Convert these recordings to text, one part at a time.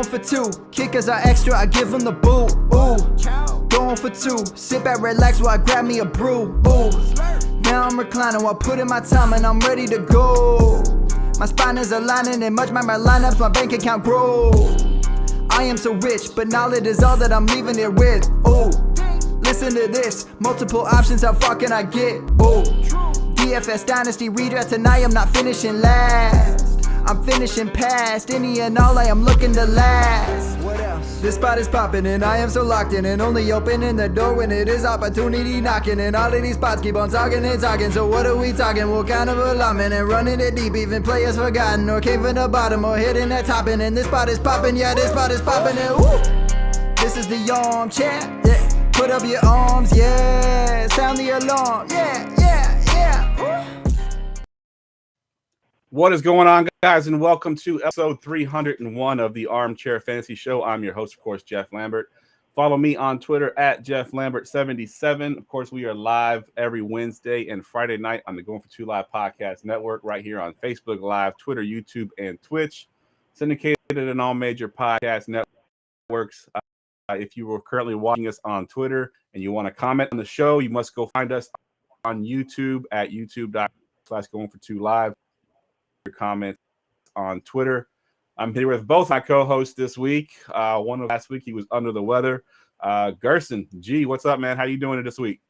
for two. Kickers are extra, I give them the boot. Ooh, going for two. Sit back, relax while I grab me a brew. Ooh, now I'm reclining while putting my time and I'm ready to go. My spine is aligning and much my lineups, my bank account grow. I am so rich, but knowledge is all that I'm leaving it with. Ooh, listen to this. Multiple options, how far can I get? Ooh, DFS Dynasty redraft tonight, I'm not finishing last. I'm finishing past any and all, I am looking to last. What else? This spot is popping and I am so locked in and only opening the door when it is opportunity knocking. And all of these spots keep on talking and talking. So what are we talking? What kind of alignment? And running it deep, even players forgotten or came from the bottom or hitting that top end. And this spot is popping, yeah, this spot is popping. And woo! This is the armchair, yeah. Put up your arms, yeah. Sound the alarm, yeah, yeah, yeah. Woo! What is going on, guys, and welcome to episode 301 of the Armchair Fantasy Show. I'm your host, of course, Jeff Lambert. Follow me on Twitter at JeffLambert77. Of course, we are live every Wednesday and Friday night on the Going for Two Live Podcast Network right here on Facebook Live, Twitter, YouTube, and Twitch. Syndicated in all major podcast networks. If you are currently watching us on Twitter and you want to comment on the show, you must go find us on YouTube at youtube.com/GoingForTwoLive. Your comments on Twitter. I'm here with both my co-hosts this week. One of last week, he was under the weather. Gerson, G, what's up, man? How you doing this week?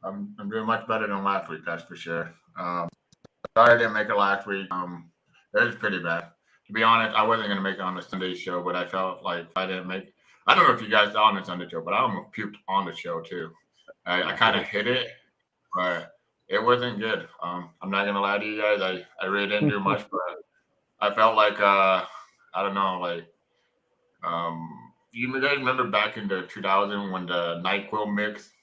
I'm doing much better than last week, that's for sure. Sorry I didn't make it last week. It was pretty bad. To be honest, I wasn't going to make it on the Sunday show, but I felt like I didn't make. I don't know if you guys saw on the Sunday show, but I almost puked on the show too. I kind of hit it, but it wasn't good. I'm not gonna lie to you guys. I really didn't do much, but I felt like I don't know, like you guys remember back in the 2000 when the NyQuil mix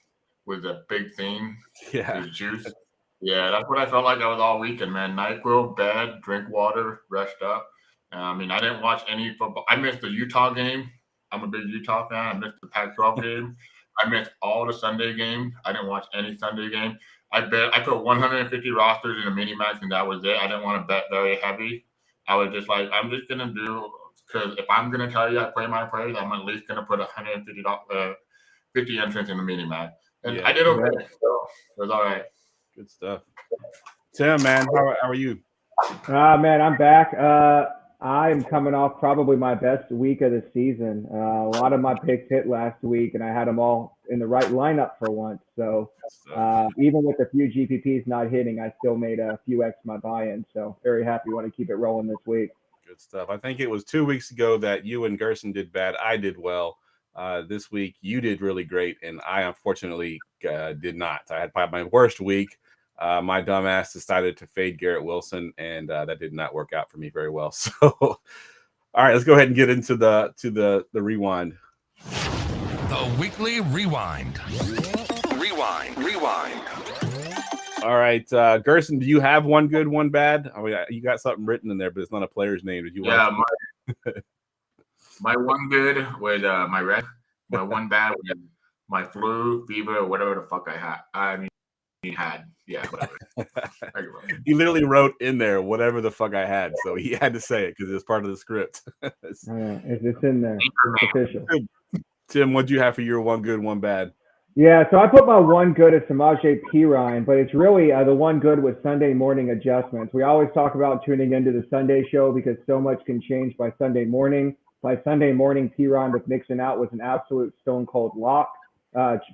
was a big thing? Yeah, the juice. Yeah, that's what I felt like I was all weekend, man. NyQuil, bed, drink water, rest up. I mean, I didn't watch any football. I missed the Utah game. I'm a big Utah fan. I missed the Pac-12 game. I missed all the Sunday games. I didn't watch any Sunday game. I put 150 rosters in a mini max and that was it. I didn't want to bet very heavy. I was just like, I'm just gonna do, because if I'm gonna tell you I play my plays, I'm at least gonna put 50 entrants in the mini max, and yeah, I did okay. So it was all right. Good stuff. Tim, man, how are you? Man, I'm back. I'm coming off probably my best week of the season. A lot of my picks hit last week, and I had them all in the right lineup for once. So even with a few GPPs not hitting, I still made a few X my buy-in. So very happy. Want to keep it rolling this week. Good stuff. I think it was 2 weeks ago that you and Gerson did bad. I did well. This week, you did really great, and I unfortunately did not. I had probably my worst week. My dumbass decided to fade Garrett Wilson, and that did not work out for me very well. So, all right, let's go ahead and get into the rewind. The weekly rewind. Rewind. All right, Gerson, do you have one good, one bad? I mean, you got something written in there, but it's not a player's name. Did you? Yeah, my one good was my red. My one bad was my flu, fever, whatever the fuck I had. I mean, had. Yeah, whatever. He literally wrote in there whatever the fuck I had, so he had to say it because it's part of the script. It's in there. It's official. Tim, what'd you have for your one good, one bad? Yeah, so I put my one good as Samaje Perine, but it's really the one good was Sunday morning adjustments. We always talk about tuning into the Sunday show because so much can change by Sunday morning. By Sunday morning, Perine with Mixon out was an absolute stone cold lock.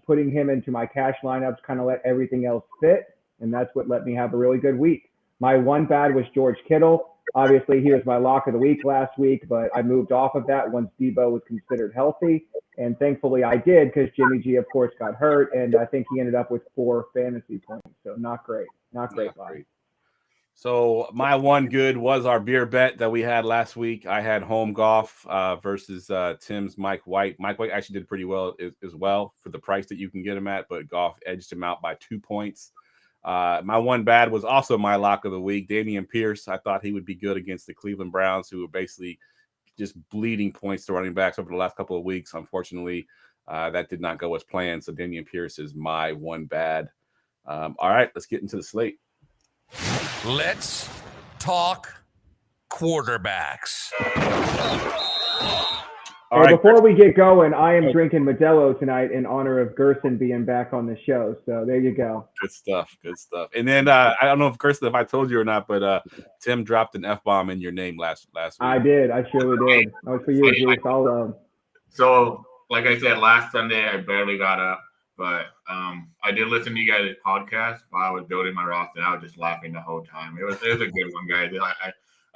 Putting him into my cash lineups kind of let everything else fit, and that's what let me have a really good week. My one bad was George Kittle. Obviously, he was my lock of the week last week, but I moved off of that once Debo was considered healthy, and thankfully I did because Jimmy G, of course, got hurt, and I think he ended up with 4 fantasy points, so not great. Not great. So my one good was our beer bet that we had last week. I had home golf versus Tim's Mike White. Mike White actually did pretty well as well for the price that you can get him at, but golf edged him out by 2 points. My one bad was also my lock of the week, Dameon Pierce. I thought he would be good against the Cleveland Browns, who were basically just bleeding points to running backs over the last couple of weeks. Unfortunately, that did not go as planned. So Dameon Pierce is my one bad. All right, let's get into the slate. Let's talk quarterbacks. All right, before we get going, I am drinking Modelo tonight in honor of Gerson being back on the show. So there you go. Good stuff. Good stuff. And then I don't know if Gerson, if I told you or not, but Tim dropped an F-bomb in your name last week. I did. I surely did. That was for you, Juice. So, like I said, last Sunday I barely got up, but I did listen to you guys' podcast while I was building my roster. And I was just laughing the whole time. It was a good one, guys.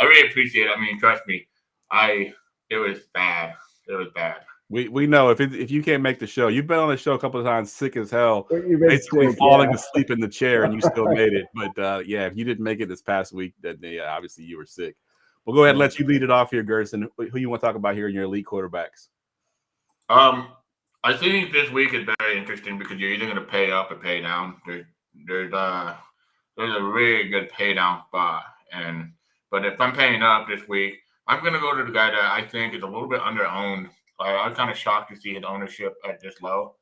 I really appreciate it. I mean, trust me, it was bad. It was bad. We know if you can't make the show, you've been on the show a couple of times, sick as hell, basically sick, falling asleep in the chair, and you still made it. But if you didn't make it this past week, then obviously you were sick. We'll go ahead and let you lead it off here, Gerson. Who you want to talk about here in your elite quarterbacks? I think this week is very interesting because you're either going to pay up or pay down. There's a really good pay down spot, but if I'm paying up this week, I'm going to go to the guy that I think is a little bit under-owned. I'm kind of shocked to see his ownership at this low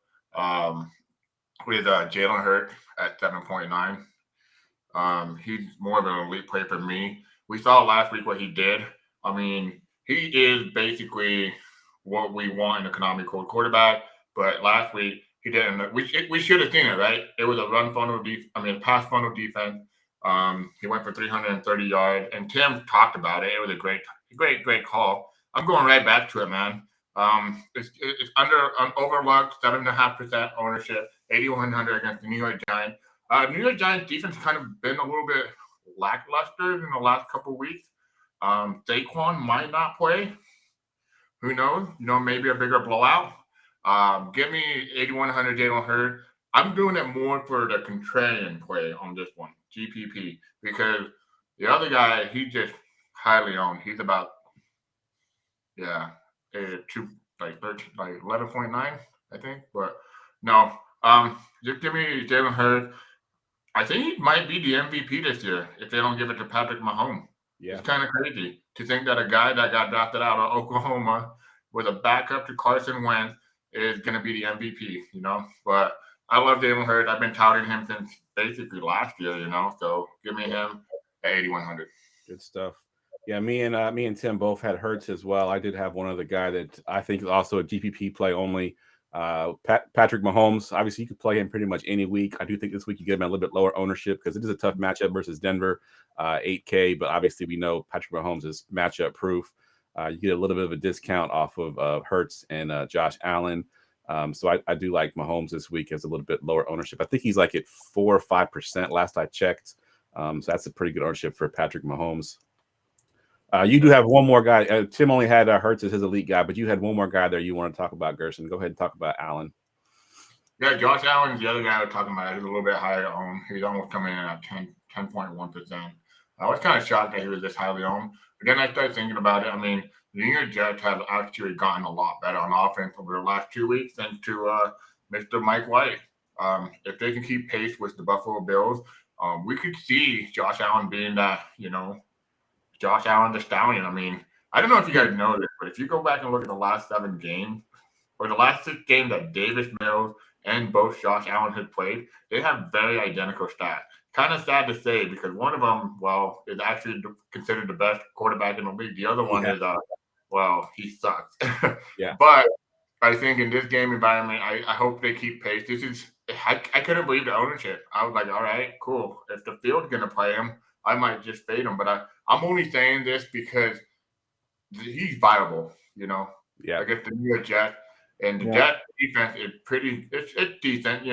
with Jalen Hurts at 7.9. He's more of an elite play for me. We saw last week what he did. I mean, he is basically what we want in a economical quarterback, but last week he didn't. We should have seen it, right? It was a pass funnel defense. He went for 330 yards, and Tim talked about it. It was a great call. I'm going right back to it, man. It's overlooked 7.5% ownership, 8,100 against the New York Giants. New York Giants defense kind of been a little bit lackluster in the last couple of weeks. Saquon might not play. Who knows? Maybe a bigger blowout. Give me 8,100 Jalen Hurts. I'm doing it more for the contrarian play on this one, GPP, because the other guy, he just highly owned. He's about 11.9, I think. But no, just give me Jalen Hurts. I think he might be the MVP this year if they don't give it to Patrick Mahomes. Yeah. It's kind of crazy to think that a guy that got drafted out of Oklahoma with a backup to Carson Wentz is going to be the MVP, But I love Jalen Hurts. I've been touting him since basically last year, So give me him at 8,100. Good stuff. Yeah, me and Tim both had Hurts as well. I did have one other guy that I think is also a GPP play only. Patrick Mahomes. Obviously, you could play him pretty much any week. I do think this week you get him a little bit lower ownership because it is a tough matchup versus Denver, 8K. But obviously, we know Patrick Mahomes is matchup proof. You get a little bit of a discount off of Hurts and Josh Allen. So I do like Mahomes this week as a little bit lower ownership. I think he's like at 4 or 5% last I checked. So that's a pretty good ownership for Patrick Mahomes. You do have one more guy. Tim only had Hurts as his elite guy, but you had one more guy there you want to talk about, Gerson. Go ahead and talk about Allen. Yeah, Josh Allen's the other guy I was talking about. He's a little bit higher owned. He's almost coming in at 10.1%. I was kind of shocked that he was this highly owned. But then I started thinking about it. I mean, the New York Jets have actually gotten a lot better on offense over the last 2 weeks thanks to Mr. Mike White. If they can keep pace with the Buffalo Bills, we could see Josh Allen being that, Josh Allen, the Stallion. I mean, I don't know if you guys know this, but if you go back and look at the last 7 games or the last 6 games that Davis Mills and both Josh Allen had played, they have very identical stats. Kind of sad to say because one of them, is actually considered the best quarterback in the league. The other one is, he sucks. Yeah. But I think in this game environment, I hope they keep pace. I couldn't believe the ownership. I was like, all right, cool. If the field's going to play him, I might just fade him. But I'm only saying this because he's viable, against the New York Jets. And the Jets defense is it's decent,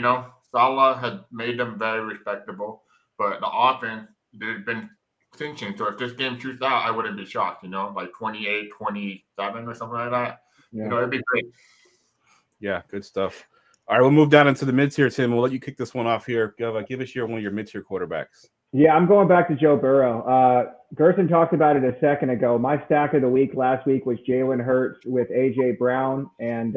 Salah had made them very respectable. But the offense, they've been clinching. So if this game shoots out, I wouldn't be shocked, like 28-27 or something like that. Yeah. It'd be great. Yeah, good stuff. All right, we'll move down into the mid-tier, Tim. We'll let you kick this one off here. Give us one of your mid-tier quarterbacks. Yeah, I'm going back to Joe Burrow. Gerson talked about it a second ago. My stack of the week last week was Jalen Hurts with A.J. Brown, and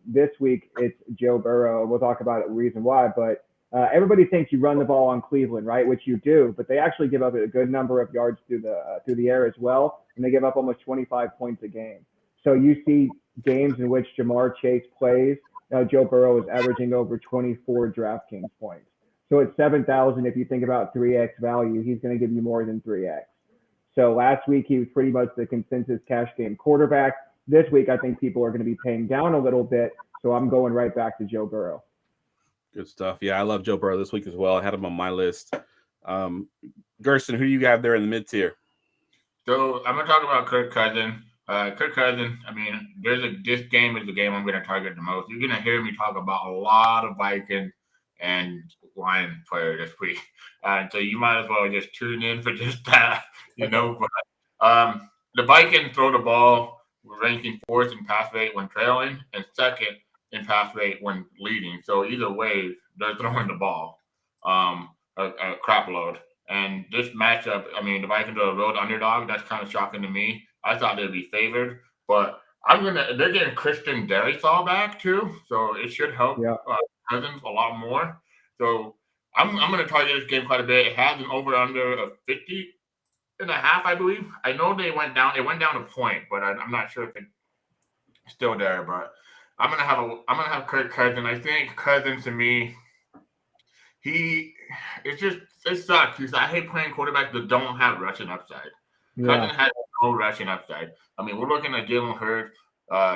this week it's Joe Burrow. We'll talk about it, reason why. But everybody thinks you run the ball on Cleveland, right? Which you do, but they actually give up a good number of yards through the air as well, and they give up almost 25 points a game. So you see games in which Jamar Chase plays. Joe Burrow is averaging over 24 DraftKings points. So at 7,000, if you think about 3x value, he's going to give you more than 3x. So last week, he was pretty much the consensus cash game quarterback. This week, I think people are going to be paying down a little bit. So I'm going right back to Joe Burrow. Good stuff. Yeah, I love Joe Burrow this week as well. I had him on my list. Gerson, who do you have there in the mid-tier? So I'm going to talk about Kirk Cousins. Kirk Cousins, I mean, this game is the game I'm going to target the most. You're going to hear me talk about a lot of Vikings and Lions player this week. So you might as well just tune in for just that, But the Vikings throw the ball, ranking fourth in pass rate when trailing and second in pass rate when leading. So either way, they're throwing the ball a crap load. And this matchup, I mean, the Vikings are a road underdog. That's kind of shocking to me. I thought they'd be favored, but they're getting Christian Darrisaw back too, so it should help Cousins a lot more. So I'm going to target this game quite a bit. It has an over/under of 50.5, I believe. I know they went down. It went down a point, but I'm not sure if it's still there. But I'm gonna have Kirk Cousins. I think Cousins to me, it sucks because I hate playing quarterbacks that don't have rushing upside. Cousins has no rushing upside. I mean, we're looking at Jalen Hurts,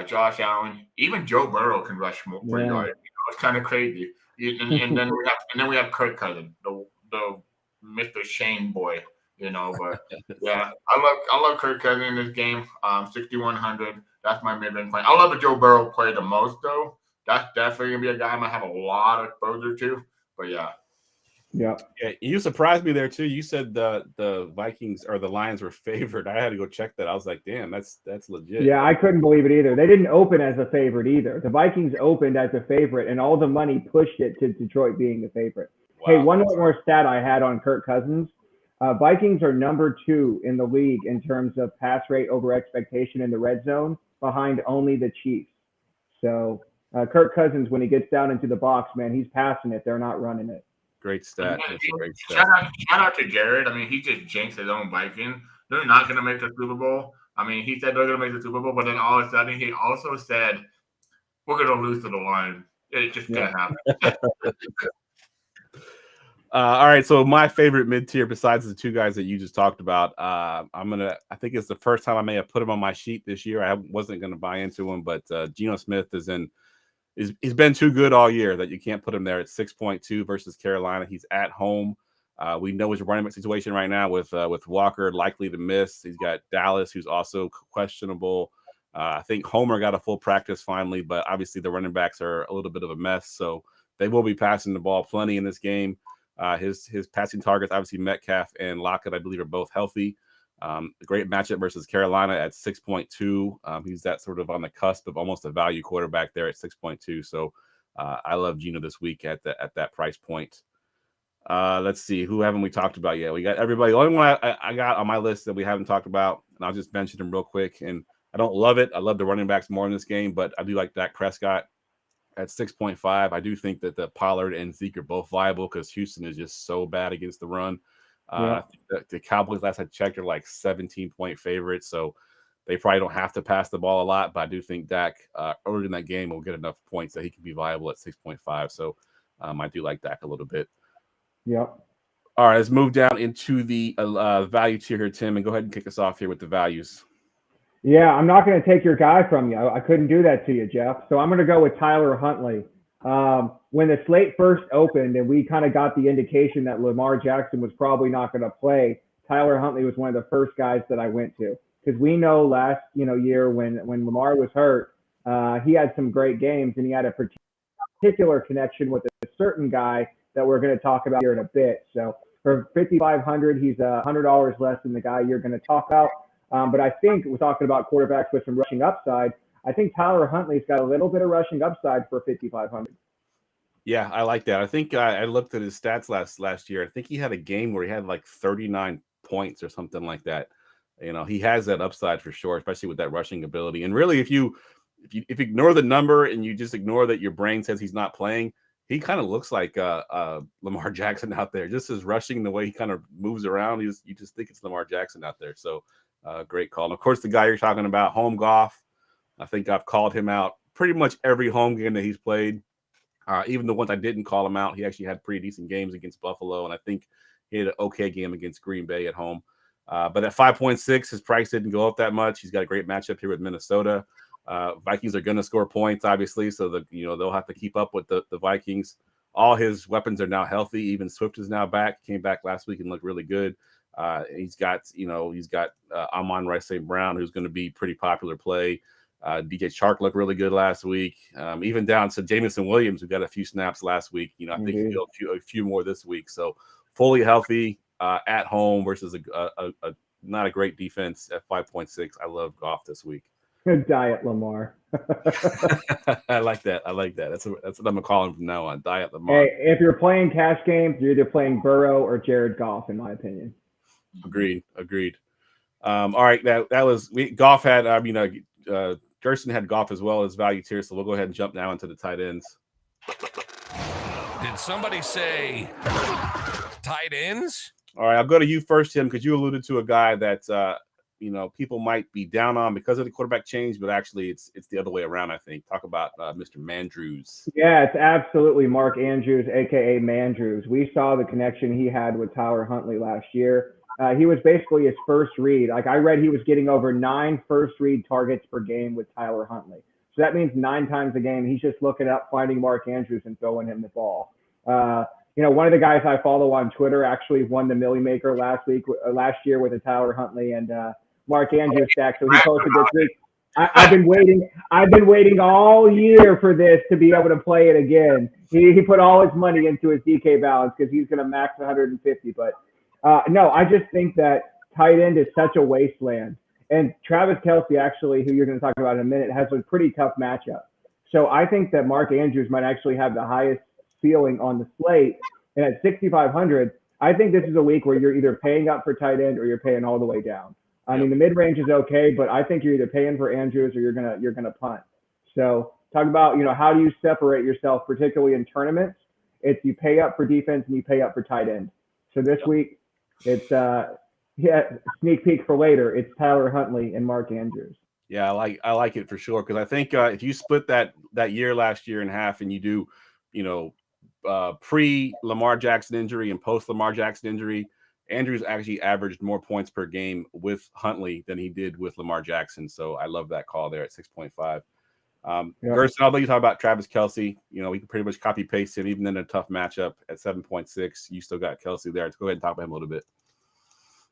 Josh Allen, even Joe Burrow can rush more for yards. It's kind of crazy. And then we have Kirk Cousins, the Mr. Shane boy, But yeah, I love Kirk Cousins in this game. 6,100. That's my mid-range play. I love the Joe Burrow play the most though. That's definitely gonna be a guy I might have a lot of exposure to. But yeah. Yeah, you surprised me there too. You said the Vikings or the Lions were favored. I had to go check that. I was like, damn, that's legit. Yeah, I couldn't believe it either. They didn't open as a favorite either. The Vikings opened as a favorite, and all the money pushed it to Detroit being the favorite. Wow, hey, one more stat I had on Kirk Cousins. Vikings are number 2 in the league in terms of pass rate over expectation in the red zone, behind only the Chiefs. So Kirk Cousins, when he gets down into the box, man, he's passing it. They're not running it. Great stat. Great stat. Shout out to Jared. I mean, he just jinxed his own Viking. They're not going to make the Super Bowl. I mean, he said they're going to make the Super Bowl, but then all of a sudden he also said, we're going to lose to the Lions. It's just going to happen. All right, so my favorite mid-tier besides the two guys that you just talked about, I think it's the first time I may have put him on my sheet this year. I wasn't going to buy into him, but Geno Smith he's been too good all year that you can't put him there at 6.2 versus Carolina. He's at home. We know his running back situation right now with Walker likely to miss. He's got Dallas, who's also questionable. I think Homer got a full practice finally, but obviously the running backs are a little bit of a mess, so they will be passing the ball plenty in this game. His passing targets, obviously Metcalf and Lockett, I believe, are both healthy. A great matchup versus Carolina at 6.2. He's that sort of on the cusp of almost a value quarterback there at 6.2. So I love Geno this week at that price point. Let's see, who haven't we talked about yet? We got everybody. The only one I got on my list that we haven't talked about, and I'll just mention him real quick. And I don't love it. I love the running backs more in this game, but I do like Dak Prescott at 6.5. I do think that the Pollard and Zeke are both viable because Houston is just so bad against the run. I think the Cowboys, last I checked, are like 17-point favorites, so they probably don't have to pass the ball a lot. But I do think Dak early in that game will get enough points that he can be viable at 6.5. So I do like Dak a little bit. Yep. All right, let's move down into the value tier here, Tim, and go ahead and kick us off here with the values. Yeah, I'm not going to take your guy from you. I couldn't do that to you, Jeff. So I'm going to go with Tyler Huntley. When the slate first opened and we kind of got the indication that Lamar Jackson was probably not going to play, Tyler Huntley was one of the first guys that I went to. Because we know last year when Lamar was hurt, he had some great games and he had a particular connection with a certain guy that we're going to talk about here in a bit. So for $5,500, he's $100 less than the guy you're going to talk about. But I think we're talking about quarterbacks with some rushing upside. I think Tyler Huntley's got a little bit of rushing upside for $5,500. Yeah, I like that. I think I looked at his stats last year. I think he had a game where he had like 39 points or something like that. He has that upside for sure, especially with that rushing ability. And really, if you ignore the number and you just ignore that your brain says he's not playing, he kind of looks like Lamar Jackson out there. Just his rushing, the way he kind of moves around, you just think it's Lamar Jackson out there. So great call. And of course, the guy you're talking about, Home Goff, I think I've called him out pretty much every home game that he's played. Even the ones I didn't call him out, he actually had pretty decent games against Buffalo, and I think he had an okay game against Green Bay at home. But at 5.6, his price didn't go up that much. He's got a great matchup here with Minnesota. Vikings are going to score points, obviously, so they'll have to keep up with the Vikings. All his weapons are now healthy. Even Swift is now back. Came back last week and looked really good. He's got Amon-Ra St. Brown, who's going to be pretty popular play. DJ Chark looked really good last week. Even down to Jamison Williams, who got a few snaps last week. I think he'll a few more this week. So fully healthy at home versus a not a great defense at 5.6. I love Goff this week. Diet Lamar. I like that. That's what I'm gonna call him from now on. Diet Lamar. Hey, if you're playing cash games, you're either playing Burrow or Jared Goff, in my opinion. Agreed. All right, that was Goff had. Gerson had Goff as well as value tier, so we'll go ahead and jump now into the tight ends. Did somebody say tight ends? All right, I'll go to you first, Tim, because you alluded to a guy that people might be down on because of the quarterback change, but actually it's the other way around, I think. Talk about Mr. Mandrews. Yeah, it's absolutely Mark Andrews, a.k.a. Mandrews. We saw the connection he had with Tyler Huntley last year. He was basically his first read. Like, I read he was getting over 9 first read targets per game with Tyler Huntley. So that means 9 times a game he's just looking up, finding Mark Andrews and throwing him the ball. One of the guys I follow on Twitter actually won the Millie Maker last year with a Tyler Huntley and Mark Andrews stack. So he posted this week. I've been waiting all year for this to be able to play it again. He put all his money into his DK balance because he's going to max 150. But no, I just think that tight end is such a wasteland. And Travis Kelce, actually, who you're going to talk about in a minute, has a pretty tough matchup. So I think that Mark Andrews might actually have the highest ceiling on the slate. And at 6,500, I think this is a week where you're either paying up for tight end or you're paying all the way down. I mean, the mid range is okay, but I think you're either paying for Andrews or you're gonna punt. So talk about how do you separate yourself, particularly in tournaments? It's you pay up for defense and you pay up for tight end. So this week, it's sneak peek for later. It's Tyler Huntley and Mark Andrews. Yeah, I like it for sure because I think if you split that year last year in half and you do, pre Lamar Jackson injury and post Lamar Jackson injury, Andrews actually averaged more points per game with Huntley than he did with Lamar Jackson. So I love that call there at 6.5. Gerson, although you talk about Travis Kelce, we can pretty much copy paste him even in a tough matchup at 7.6. You still got Kelce there. Let's go ahead and talk about him a little bit.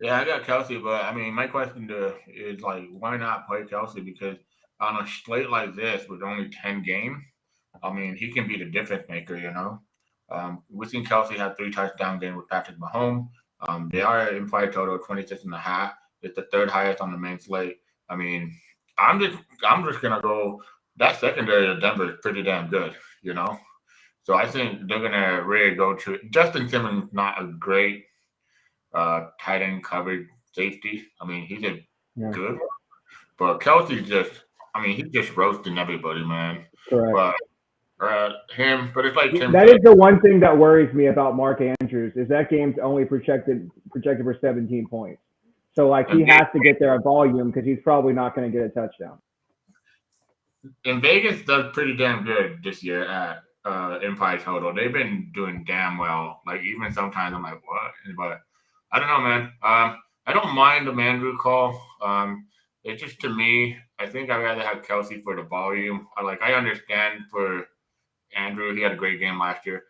Yeah, I got Kelce, but I mean, my question is why not play Kelce? Because on a slate like this with only 10 games, I mean, he can be the difference maker. We've seen Kelce have 3 touchdown games with Patrick Mahomes. They are implied total 26.5. It's the 3rd highest on the main slate. I mean, I'm just gonna go. That secondary of Denver is pretty damn good, So I think they're gonna really go to Justin Simmons. Not a great tight end coverage safety. I mean, he's good, but Kelce's he's just roasting everybody, man. Correct. But it's like that is the one thing that worries me about Mark Andrews is that game's only projected for 17 points. So he has to get there at volume because he's probably not going to get a touchdown. And Vegas does pretty damn good this year at implied total. They've been doing damn well. Even sometimes I'm like, what? But I don't know, man. I don't mind the Mandrew call. It's just, to me, I think I'd rather have Kelce for the volume. I understand for Andrew, he had a great game last year.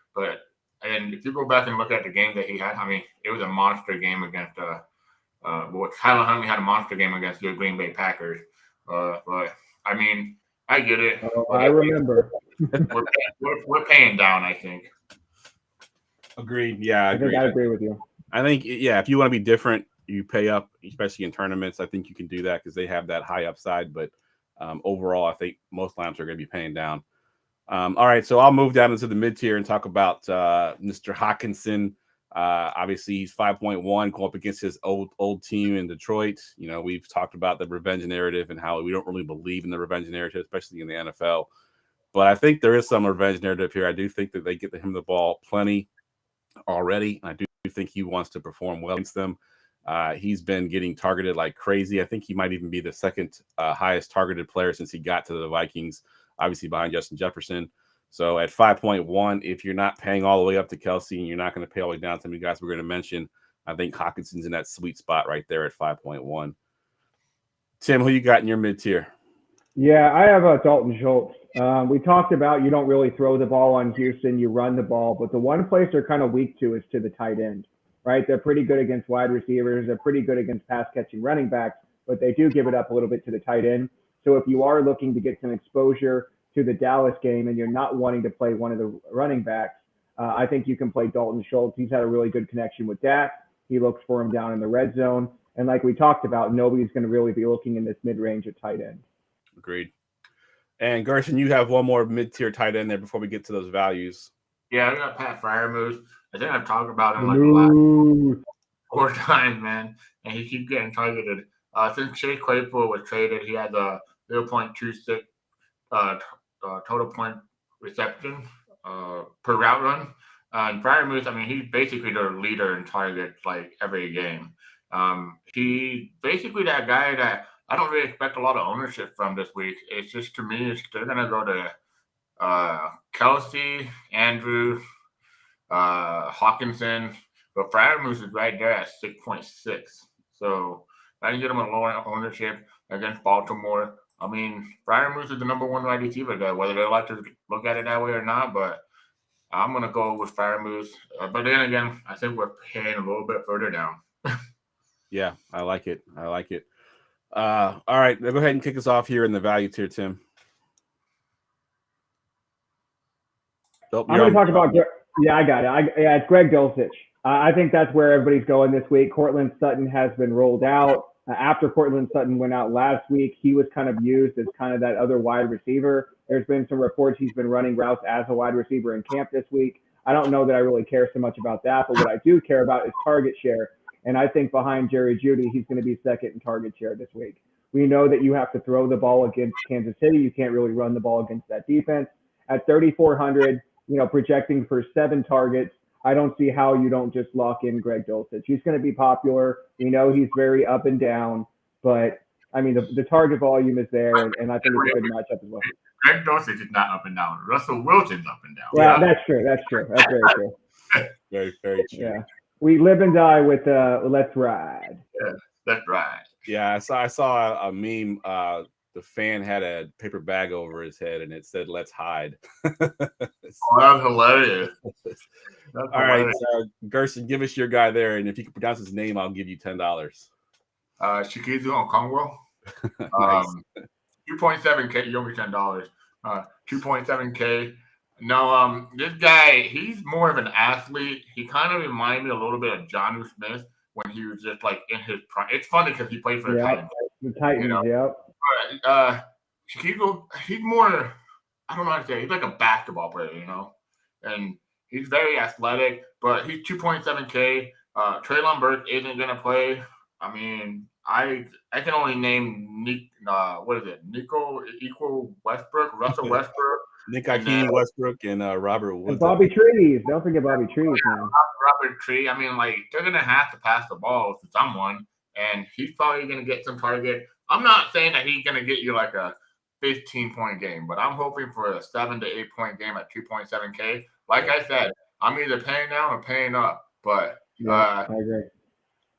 And if you go back and look at the game that he had, I mean, it was a monster game against Tyler Huntley had a monster game against the Green Bay Packers. But I mean, I get it. I remember. We're paying down, I think. Agreed. Yeah, I agree with you. I think, if you want to be different, you pay up, especially in tournaments. I think you can do that because they have that high upside. But overall, I think most lineups are going to be paying down. All right, so I'll move down into the mid tier and talk about Mr. Hockenson. Obviously, he's 5.1 going up against his old team in Detroit. We've talked about the revenge narrative and how we don't really believe in the revenge narrative, especially in the NFL. But I think there is some revenge narrative here. I do think that they get him the ball plenty already. I do think he wants to perform well against them. He's been getting targeted like crazy. I think he might even be the 2nd highest targeted player since he got to the Vikings, obviously behind Justin Jefferson. So at 5.1, if you're not paying all the way up to Kelce and you're not going to pay all the way down to the guys we're going to mention, I think Hawkinson's in that sweet spot right there at 5.1. Tim, who you got in your mid-tier? Yeah, I have Dalton Schultz. We talked about you don't really throw the ball on Houston, you run the ball, but the one place they're kind of weak to is to the tight end, right? They're pretty good against wide receivers. They're pretty good against pass-catching running backs, but they do give it up a little bit to the tight end. So if you are looking to get some exposure to the Dallas game and you're not wanting to play one of the running backs, I think you can play Dalton Schultz. He's had a really good connection with Dak. He looks for him down in the red zone. And like we talked about, nobody's going to really be looking in this mid-range at tight end. Agreed. And Gerson, you have one more mid-tier tight end there before we get to those values. Yeah, I got Pat Freiermuth. I think I've talked about him like the last 4 times, man, and he keeps getting targeted. Since Chase Claypool was traded, he had a 0.26 total point reception per route run. And Freiermuth, I mean, he's basically their leader in targets like every game. He basically that guy that I don't really expect a lot of ownership from this week. It's just, to me, they're going to go to Kelsey, Andrew, Hawkinson, but Freiermuth is right there at 6.6. So I can get him a lower ownership against Baltimore. I mean, Freiermuth is the number 1 wide receiver there, whether they like to look at it that way or not, but I'm going to go with Freiermuth. But then again, I think we're paying a little bit further down. Yeah, I like it. All right, go ahead and kick us off here in the value tier, Tim. I'm going to talk about – yeah, I got it. It's Greg Dulcich. I think that's where everybody's going this week. Cortland Sutton has been rolled out. After Cortland Sutton went out last week, he was kind of used as kind of that other wide receiver. There's been some reports he's been running routes as a wide receiver in camp this week. I don't know that I really care so much about that, but what I do care about is target share. And I think behind Jerry Jeudy, he's going to be second in target share this week. We know that you have to throw the ball against Kansas City. You can't really run the ball against that defense. At 3,400, projecting for 7 targets, I don't see how you don't just lock in Greg Dulcich. He's going to be popular. We know he's very up and down, but I mean, the target volume is there, and I think it's a good matchup as well. Greg Dulcich is not up and down. Russell Wilson's up and down. Yeah, that's true. That's very true. Very, very true. Yeah. We live and die with let's ride. Yeah, that's right. Yeah, I saw a meme. The fan had a paper bag over his head, and it said, "Let's hide." That's hilarious. All right, Gerson, give us your guy there, and if you can pronounce his name, I'll give you $10. Shikizu Okongwu. Nice. 2.7K. You owe me $10. 2.7K. No, this guy, he's more of an athlete. He kind of reminded me a little bit of Jonnu Smith when he was just like in his prime. It's funny because he played for the Titans. The Titans, yep. Shikizu, he's more, I don't know how to say, he's like a basketball player, and he's very athletic, but he's 2.7K. Treylon Burks isn't going to play. I mean, I can only name Nico Westbrook, Russell Westbrook. Nick Hakeem Westbrook and Robert Woods. And Bobby Trees. Don't forget Bobby Trees, man. Robert Tree. I mean, like, they're going to have to pass the ball to someone, and he's probably going to get some target. I'm not saying that he's going to get you like a 15-point game, but I'm hoping for a 7 to 8-point game at 2.7K. Like I said, I'm either paying down or paying up, but I agree.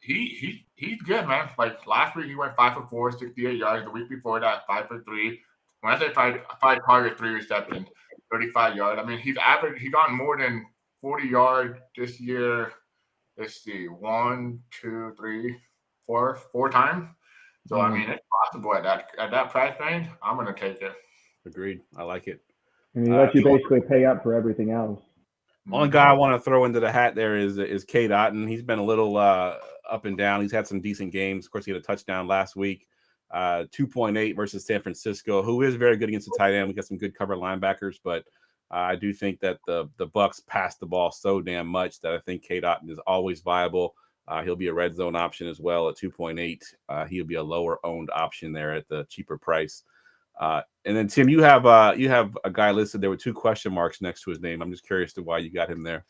He's good, man. Like last week, he went 5 for 4, 68 yards. The week before that, 5 for 3. When I say 5 target, 3 receptions, 35 yards. I mean, he's gotten more than 40 yards this year. Let's see, 1, 2, 3, 4 times. So I mean, it's possible at that price range. I'm gonna take it. Agreed. I like it. And he lets you basically pay up for everything else. One guy I want to throw into the hat there is Cade Otton. He's been a little up and down. He's had some decent games. Of course, he had a touchdown last week. 2.8 versus San Francisco, who is very good against the tight end. We got some good cover linebackers, but I do think that the Bucs pass the ball so damn much that I think Cade Otton is always viable. He'll be a red zone option as well at 2.8. He'll be a lower owned option there at the cheaper price. And then Tim, you have a guy listed there with 2 question marks next to his name. I'm just curious to why you got him there.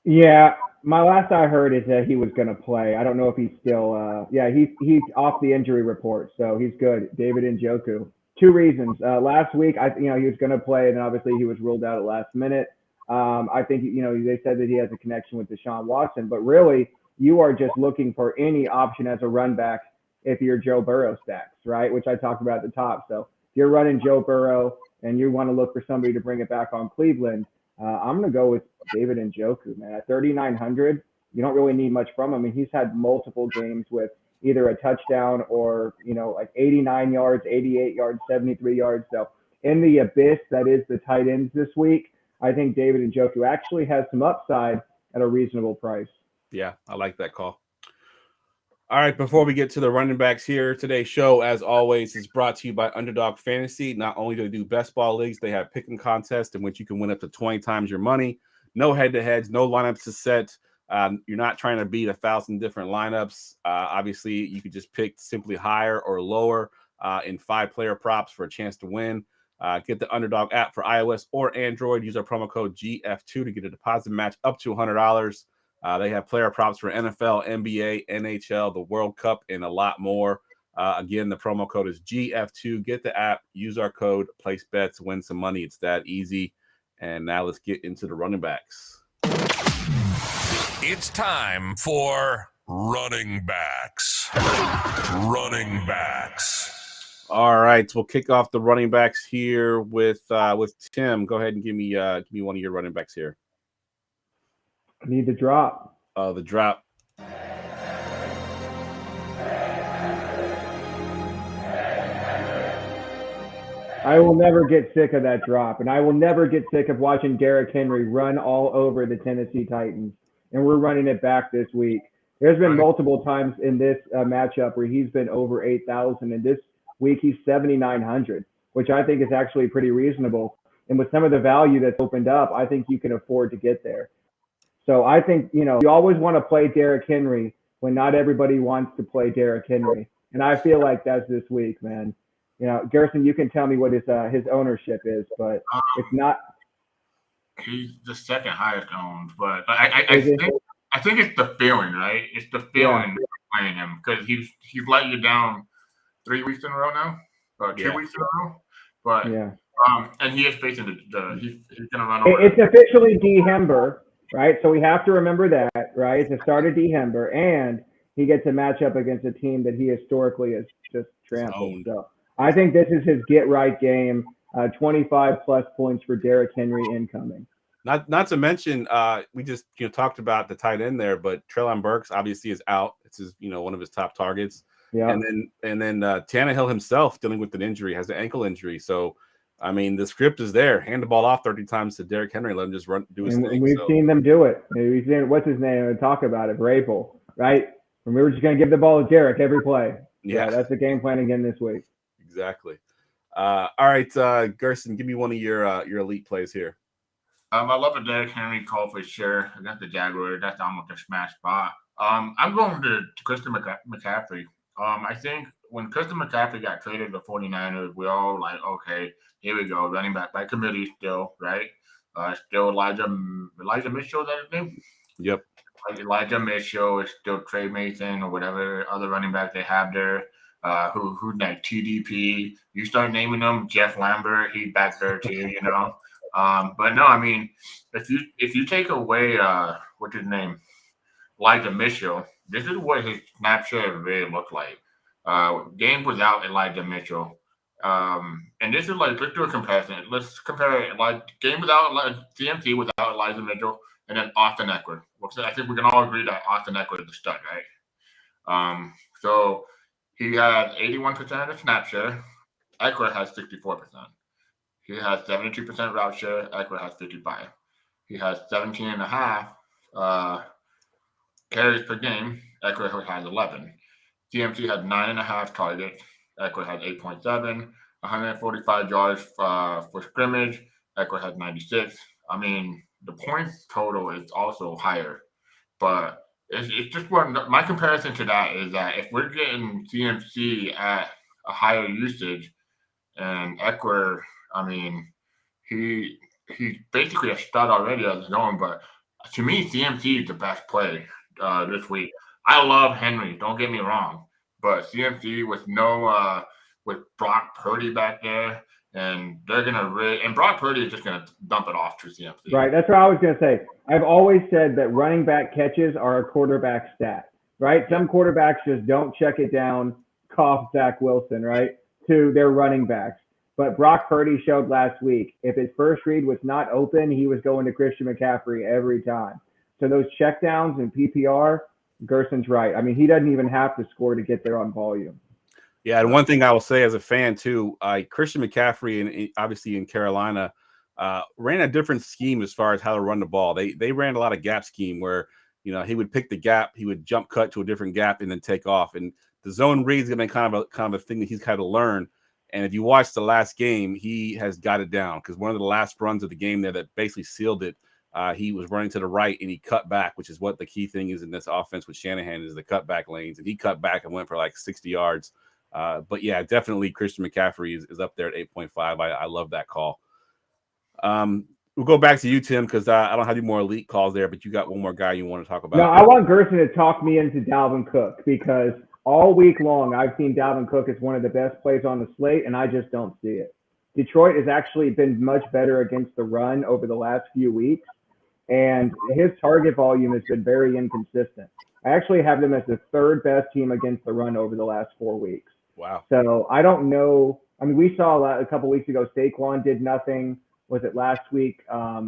Yeah, my last I heard is that he was going to play. I don't know if he's still. He's off the injury report, so he's good. David Njoku. 2 reasons. Last week, he was going to play, and obviously he was ruled out at last minute. I think they said that he has a connection with Deshaun Watson, but really, you are just looking for any option as a run back if you're Joe Burrow stacks, right? Which I talked about at the top. So if you're running Joe Burrow and you want to look for somebody to bring it back on Cleveland, I'm going to go with David Njoku, man. At 3,900, you don't really need much from him. I mean, he's had multiple games with either a touchdown or, like 89 yards, 88 yards, 73 yards. So in the abyss that is the tight ends this week, I think David Njoku actually has some upside at a reasonable price. Yeah, I like that call. All right, before we get to the running backs here, today's show, as always, is brought to you by Underdog Fantasy. Not only do they do best ball leagues, they have pick 'em contests in which you can win up to 20 times your money. No head-to-heads, no lineups to set. You're not trying to beat 1,000 different lineups. Obviously, you could just pick simply higher or lower in 5-player props for a chance to win. Get the Underdog app for iOS or Android. Use our promo code GF2 to get a deposit match up to $100. They have player props for NFL, NBA, NHL, the World Cup, and a lot more. Again, the promo code is GF2. Get the app, use our code, place bets, win some money. It's that easy. And now let's get into the running backs. It's time for running backs. Running backs. All right, we'll kick off the running backs here with Tim. Go ahead and give me one of your running backs here. I need the drop. The drop. I will never get sick of that drop, and I will never get sick of watching Derrick Henry run all over the Tennessee Titans. And we're running it back this week. There's been multiple times in this matchup where he's been over 8,000, and this week he's 7,900, which I think is actually pretty reasonable. And with some of the value that's opened up, I think you can afford to get there. So I think, you always want to play Derrick Henry when not everybody wants to play Derrick Henry. And I feel like that's this week, man. Gerson, you can tell me what his ownership is, but it's not. He's the second highest owned, but I think it's the feeling, right? It's the feeling playing him because he's let you down 3 weeks in a row now, or 2 weeks in a row. But and he is facing he's gonna run over. It's officially D. Hember. Right, so we have to remember that, right? It's the start of December, and he gets a matchup against a team that he historically has just trampled. So I think this is his get-right game. 25-plus points for Derrick Henry incoming. Not to mention, we just talked about the tight end there, but Treylon Burks obviously is out. It's his one of his top targets. Yeah, and then Tannehill himself dealing with an injury, has an ankle injury. So. I mean, the script is there. Hand the ball off 30 times to Derrick Henry. Let him just do his thing. And we've seen them do it. We've seen, what's his name? We talk about it. Vrabel, right? And we were just going to give the ball to Derrick every play. Yeah, that's the game plan again this week. Exactly. All right, Gerson, give me one of your elite plays here. I love a Derrick Henry call for sure. I got the Jaguars. That's almost a smash spot. I'm going to Christian McCaffrey. I think when Christian McCaffrey got traded to 49ers, we all like, okay, here we go, running back by committee still, right? Still Elijah Mitchell, is that his name? Yep. Elijah Mitchell is still Trey Mason or whatever other running back they have there. Who like TDP? You start naming them, Jeff Lambert, he's back there too, But no, I mean, if you take away what's his name, Elijah Mitchell, this is what his snapshot really looked like. Game without Elijah Mitchell. And this is like, let's do a comparison. Let's compare it like game without CMC without Elijah Mitchell and then Austin Eckler. I think we can all agree that Austin Eckler is the stud, right? So he had 81% of the snap share. Eckler has 64%. He has 72% route share. Eckler has 55%. He has 17.5 carries per game. Eckler has 11. CMC had 9.5 targets. Eckler had 8.7, 145 yards for scrimmage. Eckler had 96. I mean, the points total is also higher, but it's just my comparison to that is that if we're getting CMC at a higher usage and Eckler, I mean, he's basically a stud already as known, but to me, CMC is the best play this week. I love Henry, don't get me wrong. But CMC with with Brock Purdy back there and they're going to and Brock Purdy is just going to dump it off to CMC. Right. That's what I was going to say. I've always said that running back catches are a quarterback stat, right? Some quarterbacks just don't check it down, cough Zach Wilson, right, to their running backs. But Brock Purdy showed last week, if his first read was not open, he was going to Christian McCaffrey every time. So those checkdowns in PPR, Gerson's right. I mean, he doesn't even have to score to get there on volume. Yeah, and one thing I will say as a fan too, Christian McCaffrey, and obviously in Carolina, ran a different scheme as far as how to run the ball. They ran a lot of gap scheme where he would pick the gap, he would jump cut to a different gap, and then take off. And the zone reads gonna be kind of a thing that he's kind of learned. And if you watch the last game, he has got it down because one of the last runs of the game there that basically sealed it. He was running to the right and he cut back, which is what the key thing is in this offense with Shanahan is the cutback lanes. And he cut back and went for like 60 yards. But yeah, definitely Christian McCaffrey is up there at 8.5. I love that call. We'll go back to you, Tim, because I don't have any more elite calls there, but you got one more guy you want to talk about. No, I want Gerson to talk me into Dalvin Cook because all week long I've seen Dalvin Cook as one of the best plays on the slate, and I just don't see it. Detroit has actually been much better against the run over the last few weeks, and his target volume has been very inconsistent. I actually have them as the third best team against the run over the last 4 weeks. Wow. So I don't know. I mean, we saw a couple weeks ago, Saquon did nothing. Was it last week? I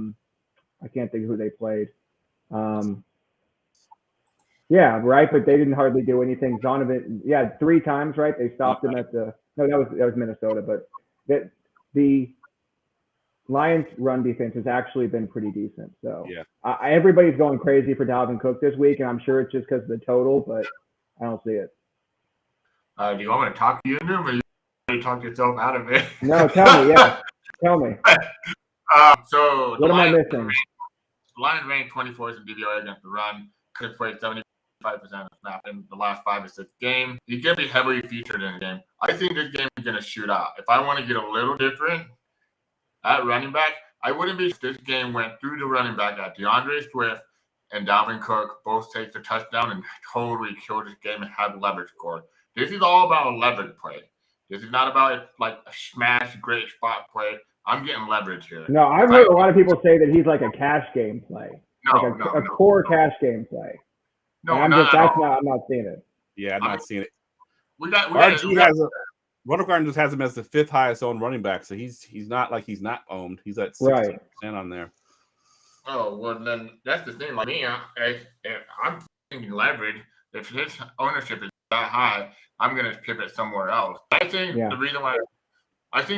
can't think of who they played. Yeah, right. But they didn't hardly do anything. Zonovan, 3 times, right? They stopped him at that was Minnesota. But the Lions' run defense has actually been pretty decent. So yeah, everybody's going crazy for Dalvin Cook this week, and I'm sure it's just because of the total, but I don't see it. Do you want me to talk to you, or you talk yourself out of it? No, tell me. Yeah, tell me. So what am I missing? Lions ranked 24th in DVOA against the run. Could have played 75% of snap in the last 5 or 6 games. He's going to be heavily featured in the game. I think this game is going to shoot out. If I want to get a little different at running back, I wouldn't be if this game went through the running back at DeAndre Swift and Dalvin Cook both take the touchdown and totally kill this game and have leverage score. This is all about a leverage play. This is not about like a smash, great spot play. I'm getting leverage here. No, I've heard a lot of people say that he's like a cash game play. A core cash game play. No, I'm not seeing it. Yeah, I'm not seeing it. Running just has him as the 5th highest owned running back, so he's not like he's not owned. He's at 60% on there. Oh well, then that's the thing. Like me, I'm thinking leverage. If his ownership is that high, I'm gonna pivot somewhere else. I think the reason why his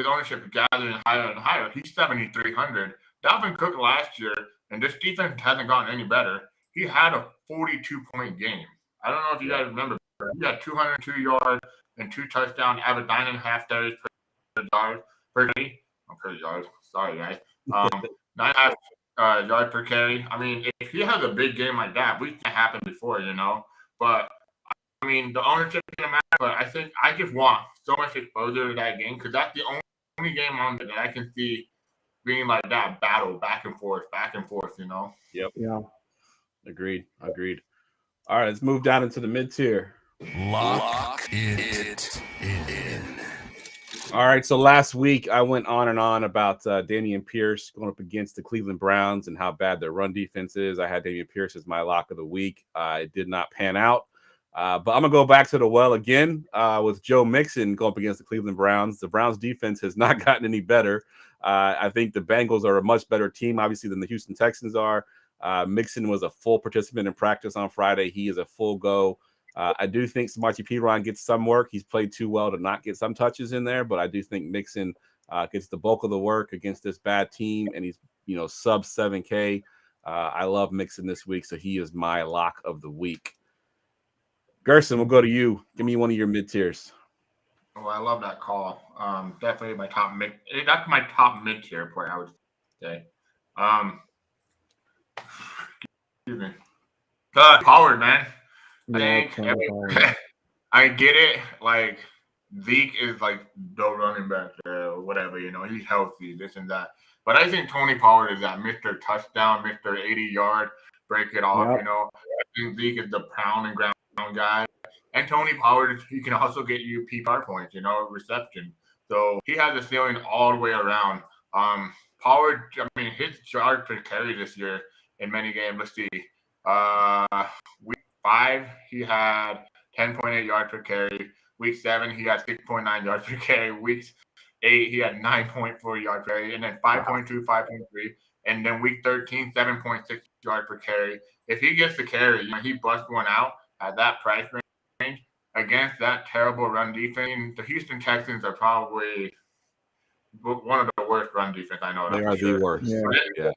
ownership is gathering higher and higher. He's 7,300. Dalvin Cook last year, and this defense hasn't gotten any better. He had a 42-point game. I don't know if you guys remember. He got 202 yards and 2 touchdowns, average 9.5 carries per yard. Sorry, guys. 9.5 yards per carry. I mean, if he has a big game like that, we've seen it happen before, But I mean, the ownership doesn't matter. But I think I just want so much exposure to that game because that's the only game on that I can see being like that battle back and forth. Yep. Yeah. Agreed. All right, let's move down into the mid-tier. Lock it in. All right, so last week I went on and on about Dameon Pierce going up against the Cleveland Browns and how bad their run defense is. I had Dameon Pierce as my lock of the week. It did not pan out. But I'm going to go back to the well again with Joe Mixon going up against the Cleveland Browns. The Browns defense has not gotten any better. I think the Bengals are a much better team, obviously, than the Houston Texans are. Mixon was a full participant in practice on Friday. He is a full go. I do think Samaje Perine gets some work. He's played too well to not get some touches in there, but I do think Mixon gets the bulk of the work against this bad team, and he's sub 7K. I love Mixon this week, so he is my lock of the week. Gerson, we'll go to you. Give me one of your mid-tiers. Oh, I love that call. Definitely my top mid. That's my top mid-tier play, I would say. Excuse me. Pollard, man. I get it. Like Zeke is like the running back or whatever. He's healthy, this and that. But I think Tony Pollard is that Mr. Touchdown, Mr. 80-yard, break it off. Yep. I think Zeke is the pound and ground guy. And Tony Pollard, he can also get you PPR points, reception. So he has a ceiling all the way around. Pollard, I mean, his yard per carry this year in many games. Let's see. Week 5, he had 10.8 yards per carry. Week 7, he had 6.9 yards per carry. Week 8, he had 9.4 yards per carry. And then 5.2, 5.3. And then week 13, 7.6 yards per carry. If he gets the carry, he busts one out at that price range against that terrible run defense. The Houston Texans are probably one of the worst run defense I know. They are the worst. Yeah.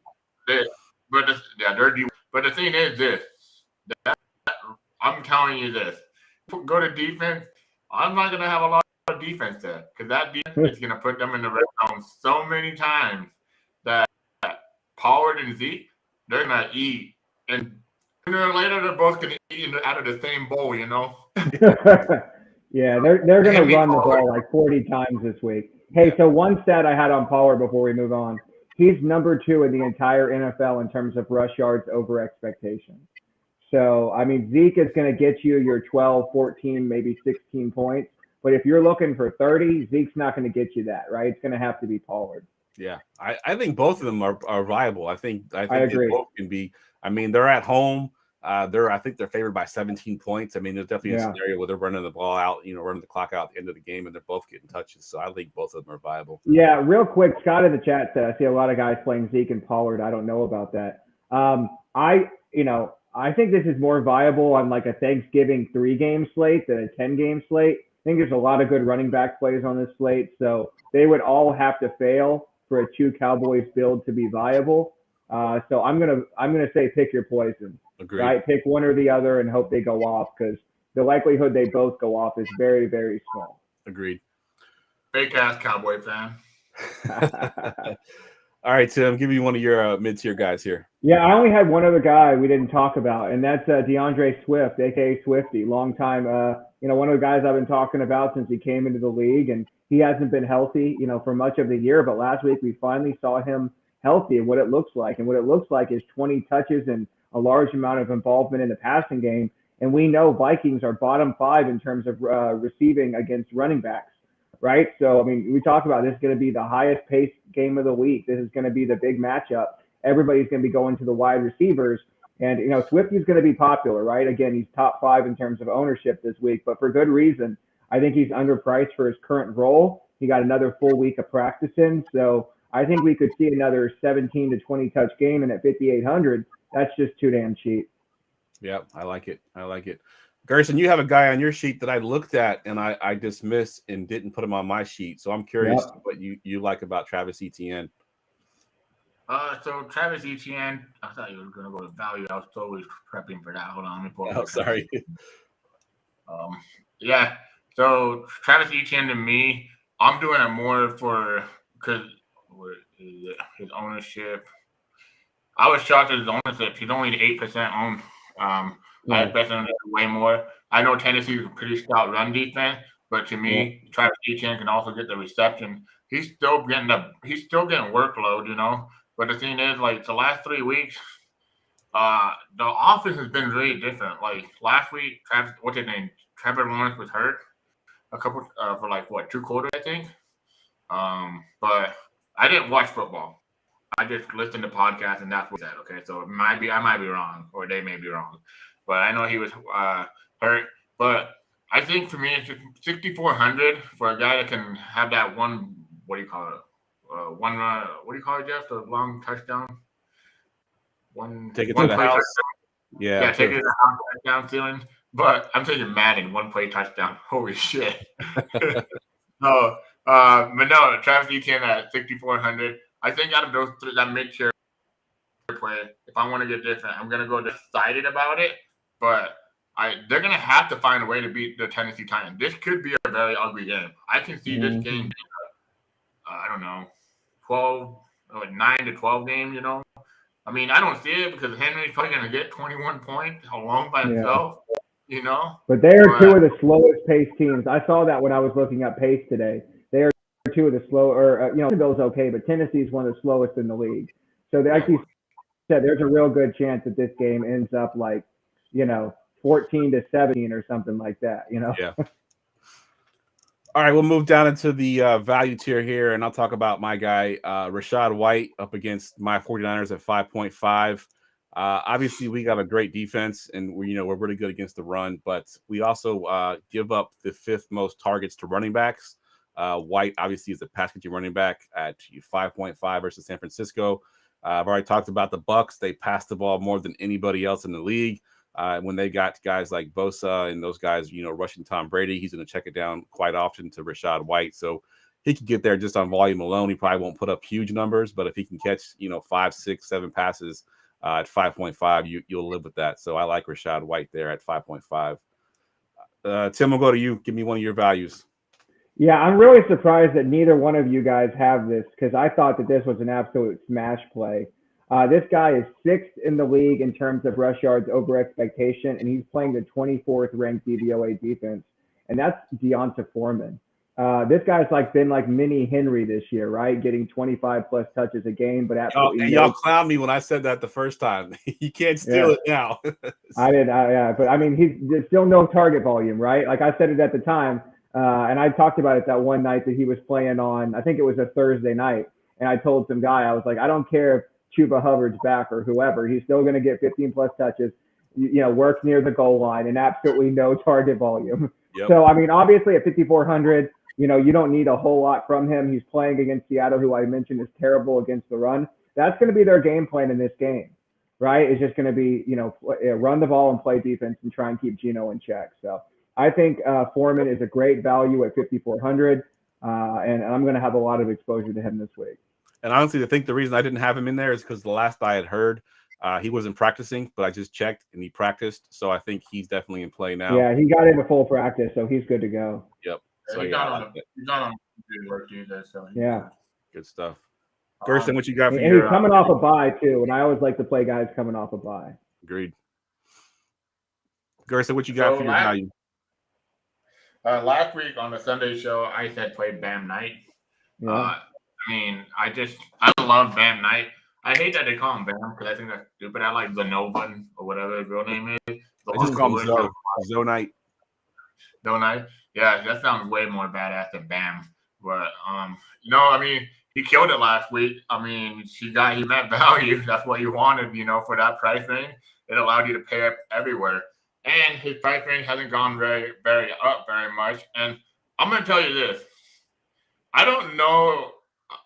But the thing is this. I'm telling you this. Go to defense. I'm not going to have a lot of defense there because that defense is going to put them in the red zone so many times that Pollard and Zeke, they're going to eat. And sooner or later, they're both going to eat out of the same bowl, Yeah, they're going to run the ball like 40 times this week. Hey, so one stat I had on Pollard before we move on. He's number 2 in the entire NFL in terms of rush yards over expectation. So, I mean, Zeke is going to get you your 12, 14, maybe 16 points. But if you're looking for 30, Zeke's not going to get you that, right? It's going to have to be Pollard. Yeah, I think both of them are viable. I think agree. They both can be. I mean, they're at home. I think they're favored by 17 points. I mean, there's definitely a scenario where they're running the ball out, running the clock out at the end of the game, and they're both getting touches. So I think both of them are viable. Yeah, real quick, Scott in the chat said, I see a lot of guys playing Zeke and Pollard. I don't know about that. I think this is more viable on like a Thanksgiving 3-game slate than a 10-game slate. I think there's a lot of good running back plays on this slate. So they would all have to fail for a 2 Cowboys build to be viable. So I'm gonna say pick your poison. Agreed. Right? Pick one or the other and hope they go off because the likelihood they both go off is very, very small. Agreed. Fake ass Cowboy fan. All right, Tim, give me one of your mid-tier guys here. Yeah, I only had one other guy we didn't talk about, and that's DeAndre Swift, aka Swifty, long time. One of the guys I've been talking about since he came into the league, and he hasn't been healthy, for much of the year. But last week we finally saw him healthy and what it looks like, and what it looks like is 20 touches and a large amount of involvement in the passing game. And we know Vikings are bottom 5 in terms of receiving against running backs. Right. So, I mean, we talk about this is going to be the highest paced game of the week. This is going to be the big matchup. Everybody's going to be going to the wide receivers. And, Swifty's going to be popular, right? Again, he's top 5 in terms of ownership this week, but for good reason. I think he's underpriced for his current role. He got another full week of practice in. So I think we could see another 17 to 20 touch game. And at 5,800, that's just too damn cheap. Yeah, I like it. Gerson, you have a guy on your sheet that I looked at and I dismissed and didn't put him on my sheet. So I'm curious what you like about Travis Etienne. So Travis Etienne, I thought you were going to go to value. I was totally prepping for that. Hold on, let me pull it up. Oh, sorry. Yeah. So Travis Etienne to me, I'm doing it more because his ownership. I was shocked at his ownership. He's only 8% owned. I bet him way more. I know Tennessee is a pretty stout run defense, but to me, Travis Etienne can also get the reception. He's still getting workload, But the thing is, like the last 3 weeks, the offense has been really different. Like last week, Trevor Lawrence was hurt a couple for 2 quarters, I think. But I didn't watch football. I just listened to podcasts, and that's what he said. Okay, so I might be wrong, or they may be wrong, but I know he was hurt. But I think for me, it's 6,400 for a guy that can have that one. What do you call it? What do you call it, Jeff? The long touchdown. Take it to the house. Yeah, take it to the house touchdown ceiling. But I'm taking Madden 1-play touchdown. Holy shit! But no, Travis Etienne at 6,400. I think out of those three, that mid-tier play, if I want to get different, I'm going to go decided about it. But they're going to have to find a way to beat the Tennessee Titans. This could be a very ugly game. I can see this game, I don't know, 9 to 12 game, I mean, I don't see it because Henry's probably going to get 21 points alone by himself, But they are 2 of the slowest paced teams. I saw that when I was looking up pace today. They are 2 of the slower, Bill's okay, but Tennessee is one of the slowest in the league. So like you said, there's a real good chance that this game ends up 14 to 17 or something like that, Yeah. All right, we'll move down into the value tier here, and I'll talk about my guy, Rachaad White, up against my 49ers at 5.5. Obviously, we got a great defense, and we're really good against the run, but we also give up the 5th most targets to running backs. White, obviously, is a pass-catching running back at 5.5 versus San Francisco. I've already talked about the Bucs. They pass the ball more than anybody else in the league. When they got guys like Bosa and those guys, rushing Tom Brady, he's going to check it down quite often to Rachaad White. So he could get there just on volume alone. He probably won't put up huge numbers, but if he can catch, 5, 6, 7 passes at 5.5, you'll live with that. So I like Rachaad White there at 5.5. Tim, we'll go to you. Give me one of your values. Yeah, I'm really surprised that neither one of you guys have this because I thought that this was an absolute smash play. This guy is 6th in the league in terms of rush yards over expectation, and he's playing the 24th ranked DVOA defense, and that's Deonta Foreman. This guy's been like mini Henry this year, right? Getting 25 plus touches a game, but absolutely y'all clowned me when I said that the first time. You can't steal it now. I did, but I mean, there's still no target volume, right? Like I said it at the time, and I talked about it that one night that he was playing on. I think it was a Thursday night, and I told some guy, I was like, I don't care if Chuba Hubbard's back or whoever, he's still going to get 15 plus touches, work near the goal line and absolutely no target volume. Yep. So, I mean, obviously at 5,400, you don't need a whole lot from him. He's playing against Seattle, who I mentioned is terrible against the run. That's going to be their game plan in this game, right? It's just going to be, run the ball and play defense and try and keep Geno in check. So I think Foreman is a great value at 5,400, and I'm going to have a lot of exposure to him this week. And honestly, I think the reason I didn't have him in there is because the last I had heard, he wasn't practicing, but I just checked and he practiced. So I think he's definitely in play now. Yeah, he got into full practice, so he's good to go. Yep. So he's not on good work either. So good stuff. Gerson, what you got for and he's coming off a bye too, and I always like to play guys coming off a bye. Agreed. Gerson, what you got for your value? Last week on the Sunday show, I said play Bam Knight. Yeah. I mean, I love Bam Knight. I hate that they call him Bam because I think that's stupid. I like Zanovan or whatever his real name is. I just call him Zoe Knight. Zoe Knight? Yeah, that sounds way more badass than Bam. But, I mean, he killed it last week. I mean, he met value. That's what you wanted, for that price range. It allowed you to pay up everywhere. And his price range hasn't gone very much. And I'm going to tell you this. I don't know.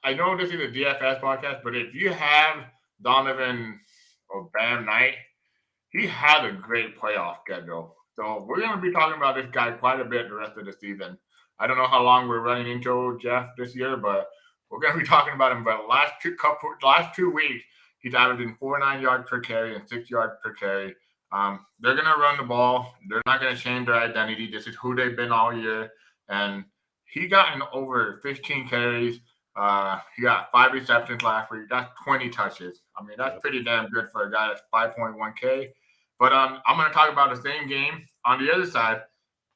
I know this is a DFS podcast, but if you have Donovan or Bam Knight, he has a great playoff schedule. So we're going to be talking about this guy quite a bit the rest of the season. I don't know how long we're running into Jeff this year, but we're going to be talking about him. But last 2 weeks, he's averaging 4.9 yards per carry and 6 yards per carry. They're going to run the ball. They're not going to change their identity. This is who they've been all year. And he got in over 15 carries. He got 5 receptions last week. That's 20 touches. I mean, that's pretty damn good for a guy that's 5.1K. But I'm going to talk about the same game. On the other side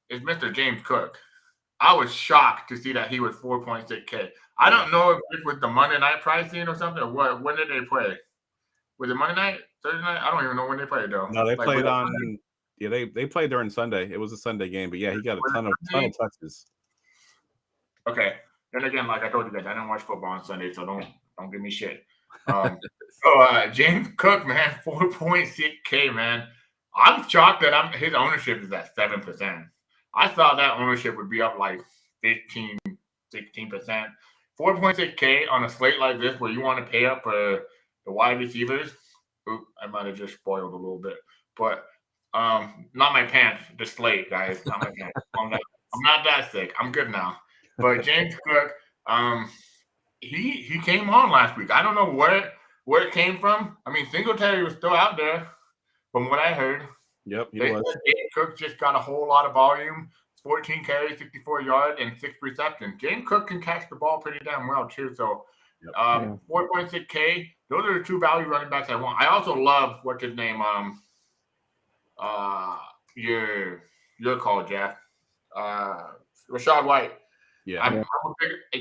is Mr. James Cook. I was shocked to see that he was 4.6K. I don't know if it's with the Monday night pricing or something or what. When did they play? Was it Monday night? Thursday night? I don't even know when they played, though. No, they played on – yeah, they played during Sunday. It was a Sunday game. But, yeah, he got a ton of touches. Okay. Then again, like I told you guys, I don't watch football on Sunday, so don't give me shit. James Cook, man, 4.6K, man. I'm shocked that his ownership is at 7%. I thought that ownership would be up like 15, 16%. 4.6K on a slate like this where you want to pay up for the wide receivers. Oop, I might have just spoiled a little bit. But not my pants, the slate, guys. Not my pants. I'm not that sick. I'm good now. But James Cook, he came on last week. I don't know where it came from. I mean, Singletary was still out there, from what I heard. Yep, he was. James Cook just got a whole lot of volume. 14 carries, 64 yards, and 6 receptions. James Cook can catch the ball pretty damn well, too. So 4.6K, those are the 2 value running backs I want. I also love, what's his name? Your call, Jeff. Rachaad White. Yeah.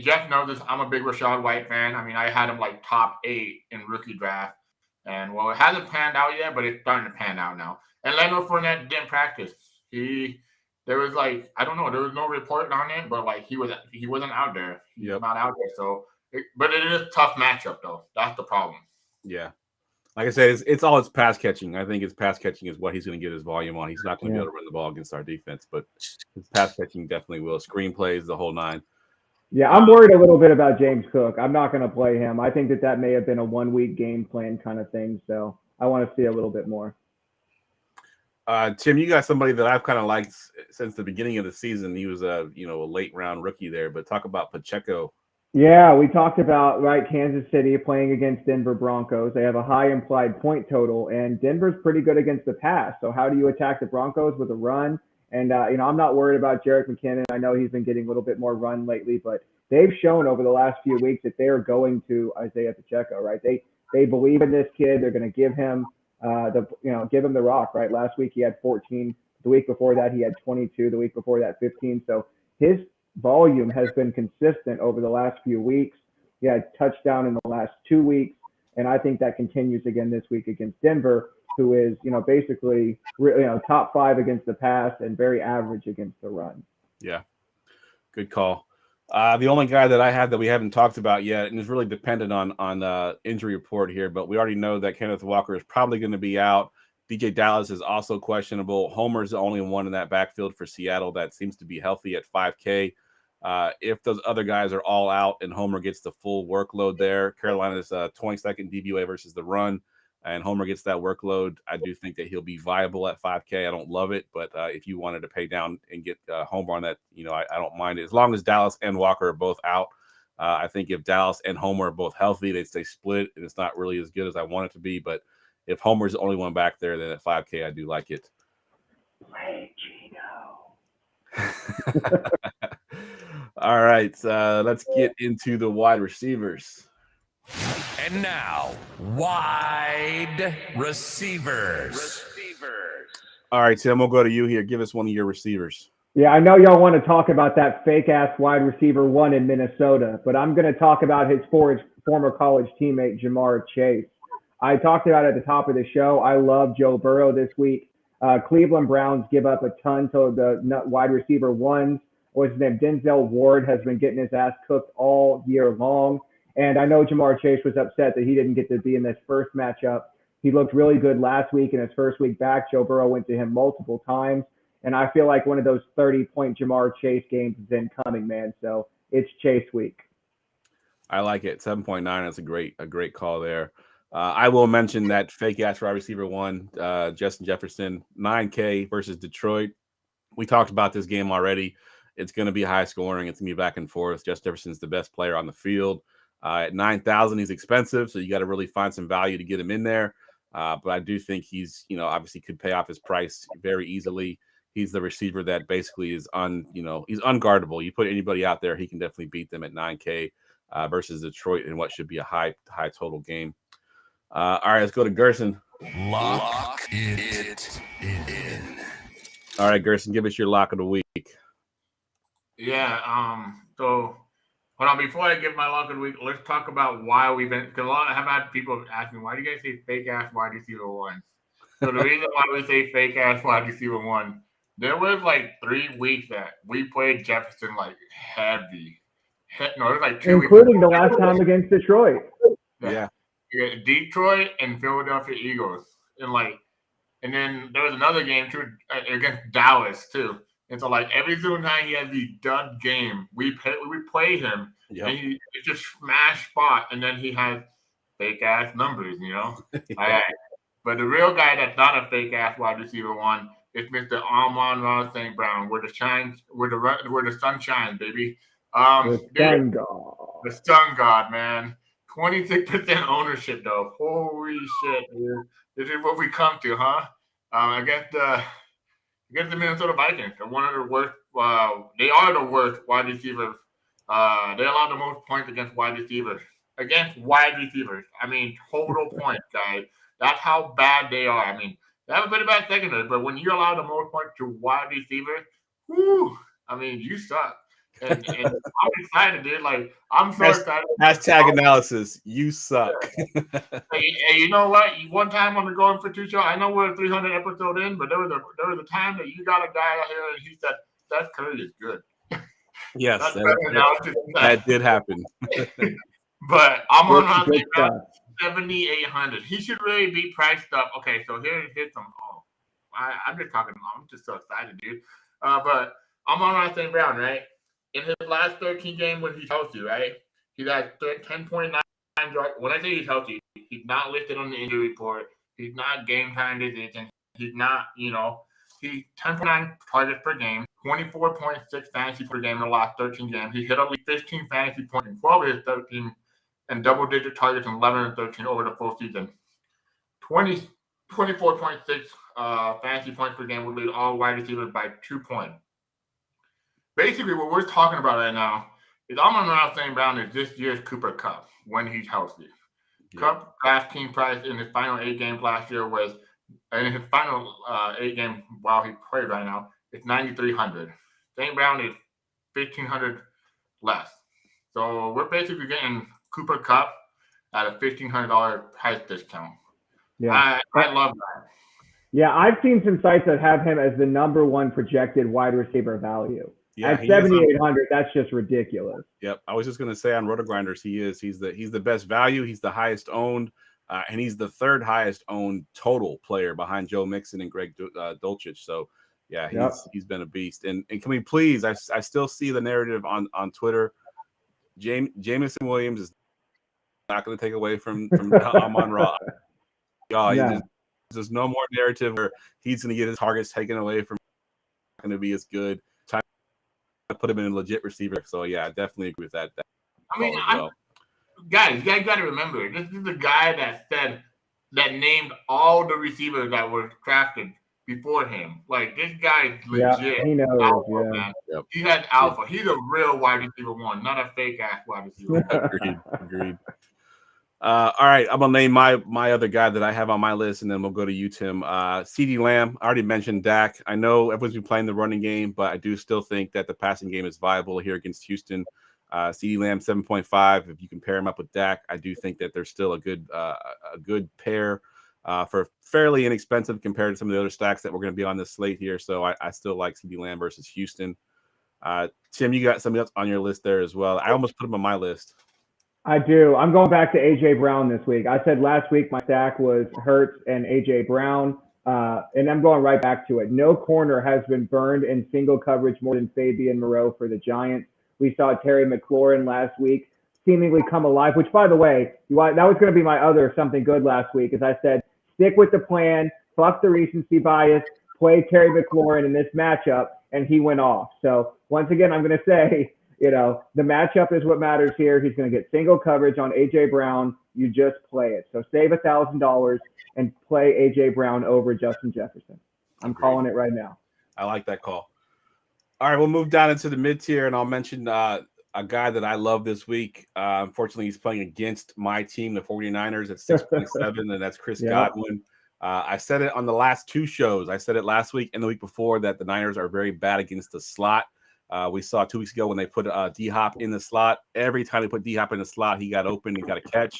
Jeff knows this. I'm a big Rachaad White fan. I mean, I had him like top 8 in rookie draft. And, well, it hasn't panned out yet, but it's starting to pan out now. And Leonard Fournette didn't practice. He there was like, I don't know, there was no report on it, but like he wasn't out there. He's not out there. So, but it is a tough matchup though. That's the problem. Yeah. Like I said, it's all his pass catching. I think his pass catching is what he's going to get his volume on. He's not going to be able to run the ball against our defense, but his pass catching definitely will. Screenplays, the whole nine. Yeah, I'm worried a little bit about James Cook. I'm not going to play him. I think that may have been a 1 week game plan kind of thing. So I want to see a little bit more. Tim, you got somebody that I've kind of liked since the beginning of the season. He was a late round rookie there, but talk about Pacheco. Yeah, we talked about Kansas City playing against Denver Broncos. They have a high implied point total, and Denver's pretty good against the pass. So how do you attack the Broncos with a run? And I'm not worried about Jerick McKinnon. I know he's been getting a little bit more run lately, but they've shown over the last few weeks that they are going to Isaiah Pacheco. Right? They believe in this kid. They're going to give him give him the rock. Right? Last week he had 14. The week before that he had 22. The week before that 15. So his volume has been consistent over the last few weeks. He had a touchdown in the last 2 weeks, and I think that continues again this week against Denver, who is basically top 5 against the pass and very average against the run. Yeah, good call. The only guy that I have that we haven't talked about yet, and is really dependent on injury report here, but we already know that Kenneth Walker is probably going to be out. DJ Dallas is also questionable. Homer's the only one in that backfield for Seattle that seems to be healthy at 5K. If those other guys are all out and Homer gets the full workload there, Carolina's 22nd DVOA versus the run, and Homer gets that workload, I do think that he'll be viable at 5K. I don't love it, but if you wanted to pay down and get Homer on that, I don't mind it. As long as Dallas and Walker are both out, I think if Dallas and Homer are both healthy, they stay split, and it's not really as good as I want it to be. But if Homer's the only one back there, then at 5K, I do like it. Play Gino. All right, let's get into the wide receivers. And now, wide receivers. All right, Tim, we'll go to you here. Give us one of your receivers. Yeah, I know y'all want to talk about that fake-ass wide receiver 1 in Minnesota, but I'm going to talk about his former college teammate, Jamar Chase. I talked about it at the top of the show. I love Joe Burrow this week. Cleveland Browns give up a ton to the wide receiver 1s. What's his name? Denzel Ward has been getting his ass cooked all year long. And I know Jamar Chase was upset that he didn't get to be in this first matchup. He looked really good last week in his first week back. Joe Burrow went to him multiple times. And I feel like one of those 30-point Jamar Chase games is incoming, man. So it's Chase week. I like it. 7.9. That's a great call there. I will mention that fake-ass wide receiver 1, Justin Jefferson, 9K versus Detroit. We talked about this game already. It's going to be high scoring. It's going to be back and forth. Justin Jefferson's the best player on the field. At 9,000, he's expensive, so you got to really find some value to get him in there. But I do think he's, obviously could pay off his price very easily. He's the receiver that basically is he's unguardable. You put anybody out there, he can definitely beat them at 9K versus Detroit in what should be a high total game. All right, let's go to Gerson. Lock it in. All right, Gerson, give us your lock of the week. Yeah. So, hold on. Before I give my lock of the week, let's talk about why we've been. Because I have had people ask me, why do you guys say fake ass wide receiver 1? So the reason why we say fake ass wide receiver 1, there was like 3 weeks that we played Jefferson like heavy. No, it was like 2 weeks. Including the last time against Detroit. Yeah. Detroit and Philadelphia Eagles, and then there was another game too against Dallas too. And so every single time he has the dud game, we play him, Yep. and it's just smash spot, and then he has fake ass numbers, All right. But the real guy that's not a fake ass wide receiver 1 is Mr. Amon-Ra St. Brown. We're the sunshine, baby. The sun god, man. 26% ownership, though. Holy shit, dude. This is what we come to, huh? Against the Minnesota Vikings. They're one of the worst. They are the worst wide receivers. They allow the most points against wide receivers. I mean, total points, guys. That's how bad they are. I mean, they have a pretty bad secondary, but when you allow the most points to wide receivers, whoo, I mean, you suck. And I'm excited, dude. Like, I'm so excited. Hashtag analysis. You suck. Hey, you know what? One time on the Going for Two show, I know we're 300 episode in, but there was a time that you got a guy out here and he said Steph Curry is good. Yes, That's better analysis than that did happen. But I'm on around Good stuff. 7,800. He should really be priced up. Okay, so here's some. I'm just talking. I'm just so excited, dude. But I'm on around St. Brown, right? In his last 13 games when he's healthy, right? He's at 10.9 yards. When I say he's healthy, he's not listed on the injury report. He's not game time decision. He's not, he's 10.9 targets per game, 24.6 fantasy per game in the last 13 games. He hit at least 15 fantasy points in 12 of his 13 and double-digit targets in 11 and 13 over the full season. 24.6 fantasy points per game would lead all wide receivers by 2 points. Basically, what we're talking about right now is Amon-Ra St. Brown is this year's Cooper Kupp when he's healthy. Yeah. Kupp DraftKings price in his final 8 games last year was, in his final 8 games while he plays right now, it's 9,300. St. Brown is 1,500 less. So we're basically getting Cooper Kupp at a $1,500 price discount. Yeah, I love that. Yeah, I've seen some sites that have him as the number 1 projected wide receiver value. Yeah, at 7,800, that's just ridiculous. Yep, I was just going to say on Roto-Grinders, he's the best value. He's the highest owned, and he's the 3rd highest owned total player behind Joe Mixon and Greg Dulcich. So, yeah, he's been a beast. And can we please? I still see the narrative on Twitter. Jameson Williams is not going to take away from Amon-Ra. There's no more narrative where he's going to get his targets taken away from. Not going to be as good. Time to put him in a legit receiver. So yeah, I definitely agree with that. Guys, you guys got to remember, this is the guy that named all the receivers that were drafted before him. Like, this guy is legit. Yeah, he knows. Alpha, man. Yep. He has alpha. He's a real wide receiver 1, not a fake ass wide receiver. Agreed. All right, I'm gonna name my other guy that I have on my list, and then we'll go to you, Tim. CeeDee Lamb. I already mentioned Dak. I know everyone's been playing the running game, but I do still think that the passing game is viable here against Houston. CeeDee Lamb 7.5. If you compare him up with Dak, I do think that there's still a good pair for fairly inexpensive compared to some of the other stacks that we're going to be on this slate here. So I still like CeeDee Lamb versus Houston. Tim, you got something else on your list there as well. I almost put him on my list. I do. I'm going back to A.J. Brown this week. I said last week my stack was Hurts and A.J. Brown, and I'm going right back to it. No corner has been burned in single coverage more than Fabian Moreau for the Giants. We saw Terry McLaurin last week seemingly come alive, which, by the way, that was going to be my other something good last week, as I said, stick with the plan, fuck the recency bias, play Terry McLaurin in this matchup, and he went off. So once again, I'm going to say, the matchup is what matters here. He's going to get single coverage on A.J. Brown. You just play it. So save $1,000 and play A.J. Brown over Justin Jefferson. I'm calling it right now. I like that call. All right, we'll move down into the mid-tier, and I'll mention a guy that I love this week. Unfortunately, he's playing against my team, the 49ers, at 6.7, and that's Chris Godwin. I said it on the last 2 shows. I said it last week and the week before that the Niners are very bad against the slot. We saw 2 weeks ago when they put D-Hop in the slot. Every time they put D-Hop in the slot, he got open and got a catch.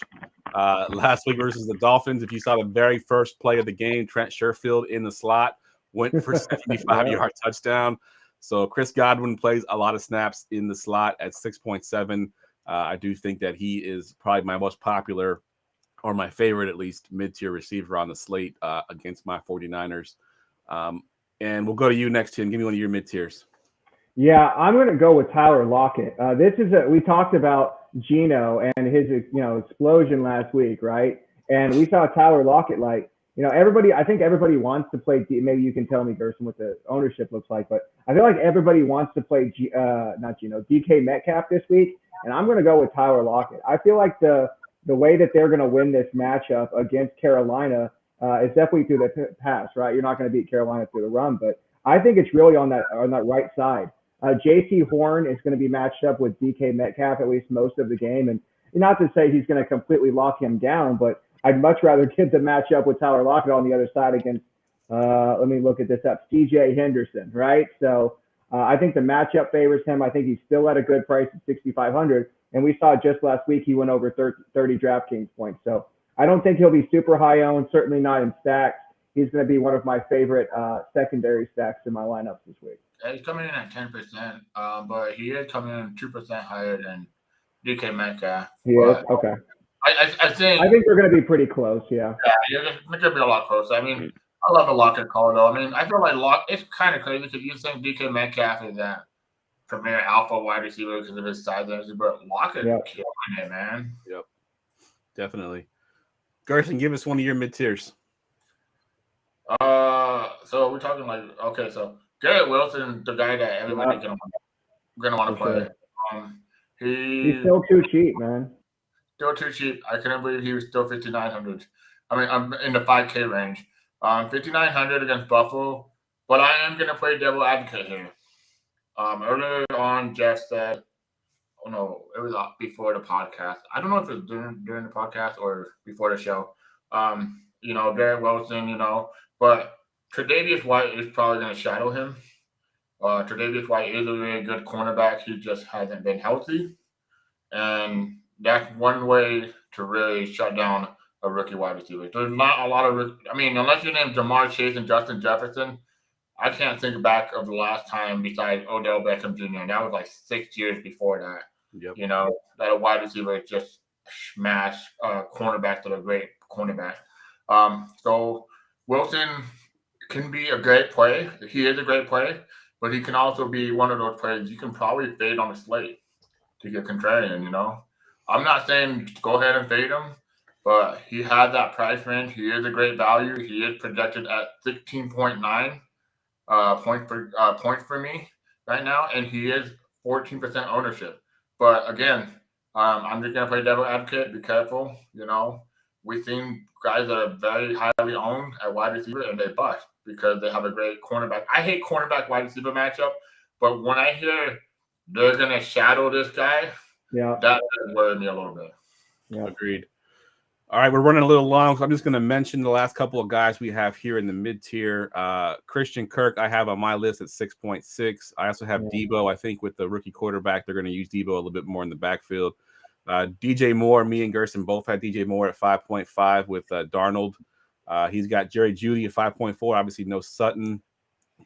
Last week versus the Dolphins, if you saw the very first play of the game, Trent Sherfield in the slot went for 75-yard touchdown. So Chris Godwin plays a lot of snaps in the slot at 6.7. I do think that he is probably my most popular, or my favorite at least, mid-tier receiver on the slate against my 49ers. And we'll go to you next, Tim. Give me one of your mid-tiers. Yeah, I'm going to go with Tyler Lockett. We talked about Geno and his, explosion last week, right? And we saw Tyler Lockett, I think everybody wants to play, maybe you can tell me, Gerson, what the ownership looks like, but I feel like everybody wants to play, DK Metcalf this week, and I'm going to go with Tyler Lockett. I feel like the way that they're going to win this matchup against Carolina is definitely through the pass, right? You're not going to beat Carolina through the run, but I think it's really on that right side. J.C. Horn is going to be matched up with DK Metcalf at least most of the game. And not to say he's going to completely lock him down, but I'd much rather get the matchup with Tyler Lockett on the other side against, let me look at this up, C.J. Henderson, right? So I think the matchup favors him. I think he's still at a good price at 6,500. And we saw just last week he went over 30 DraftKings points. So I don't think he'll be super high owned, certainly not in stacks. He's going to be one of my favorite secondary stacks in my lineups this week. He's coming in at 10%, but he is coming in 2% higher than DK Metcalf. He is? Okay. I think they're going to be pretty close, yeah. Yeah, it's going to be a lot closer. I mean, I love the Lockett call, though. I mean, I feel like it's kind of crazy because you think DK Metcalf is that premier alpha wide receiver because of his size, but Lockett is killing it, man. Yep, definitely. Gerson, give us one of your mid-tiers. So we're talking like, okay, so Garrett Wilson, the guy that everybody's gonna want to play. He's still too cheap, man. Still too cheap. I couldn't believe he was still 5,900. I mean, I'm in the 5K range. 5,900 against Buffalo, but I am gonna play devil advocate here. Earlier on, Jeff said, oh no, it was before the podcast. I don't know if it was during the podcast or before the show. Garrett Wilson, but Tre'Davious White is probably going to shadow him. Tre'Davious White is a really good cornerback. He just hasn't been healthy. And that's one way to really shut down a rookie wide receiver. There's not a lot of unless your name's Jamar Chase and Justin Jefferson, I can't think back of the last time besides Odell Beckham Jr. And that was like 6 years before that. Yep. That a wide receiver just smash cornerbacks that are great cornerback. So Wilson can be a great play. He is a great play, but he can also be one of those players you can probably fade on a slate to get contrarian, I'm not saying go ahead and fade him, but he has that price range. He is a great value. He is projected at 16.9 points for me right now, and he is 14% ownership. But again, I'm just going to play devil advocate. Be careful, We've seen guys that are very highly owned at wide receiver and they bust because they have a great cornerback. I hate cornerback wide receiver matchup, but when I hear they're going to shadow this guy, that worried me a little bit. Yeah. Agreed. All right, we're running a little long, so I'm just going to mention the last couple of guys we have here in the mid-tier. Christian Kirk, I have on my list at 6.6. I also have Debo. I think with the rookie quarterback, they're going to use Debo a little bit more in the backfield. DJ Moore, me and Gerson both had DJ Moore at 5.5 with Darnold. He's got Jerry Jeudy at 5.4. Obviously, no Sutton.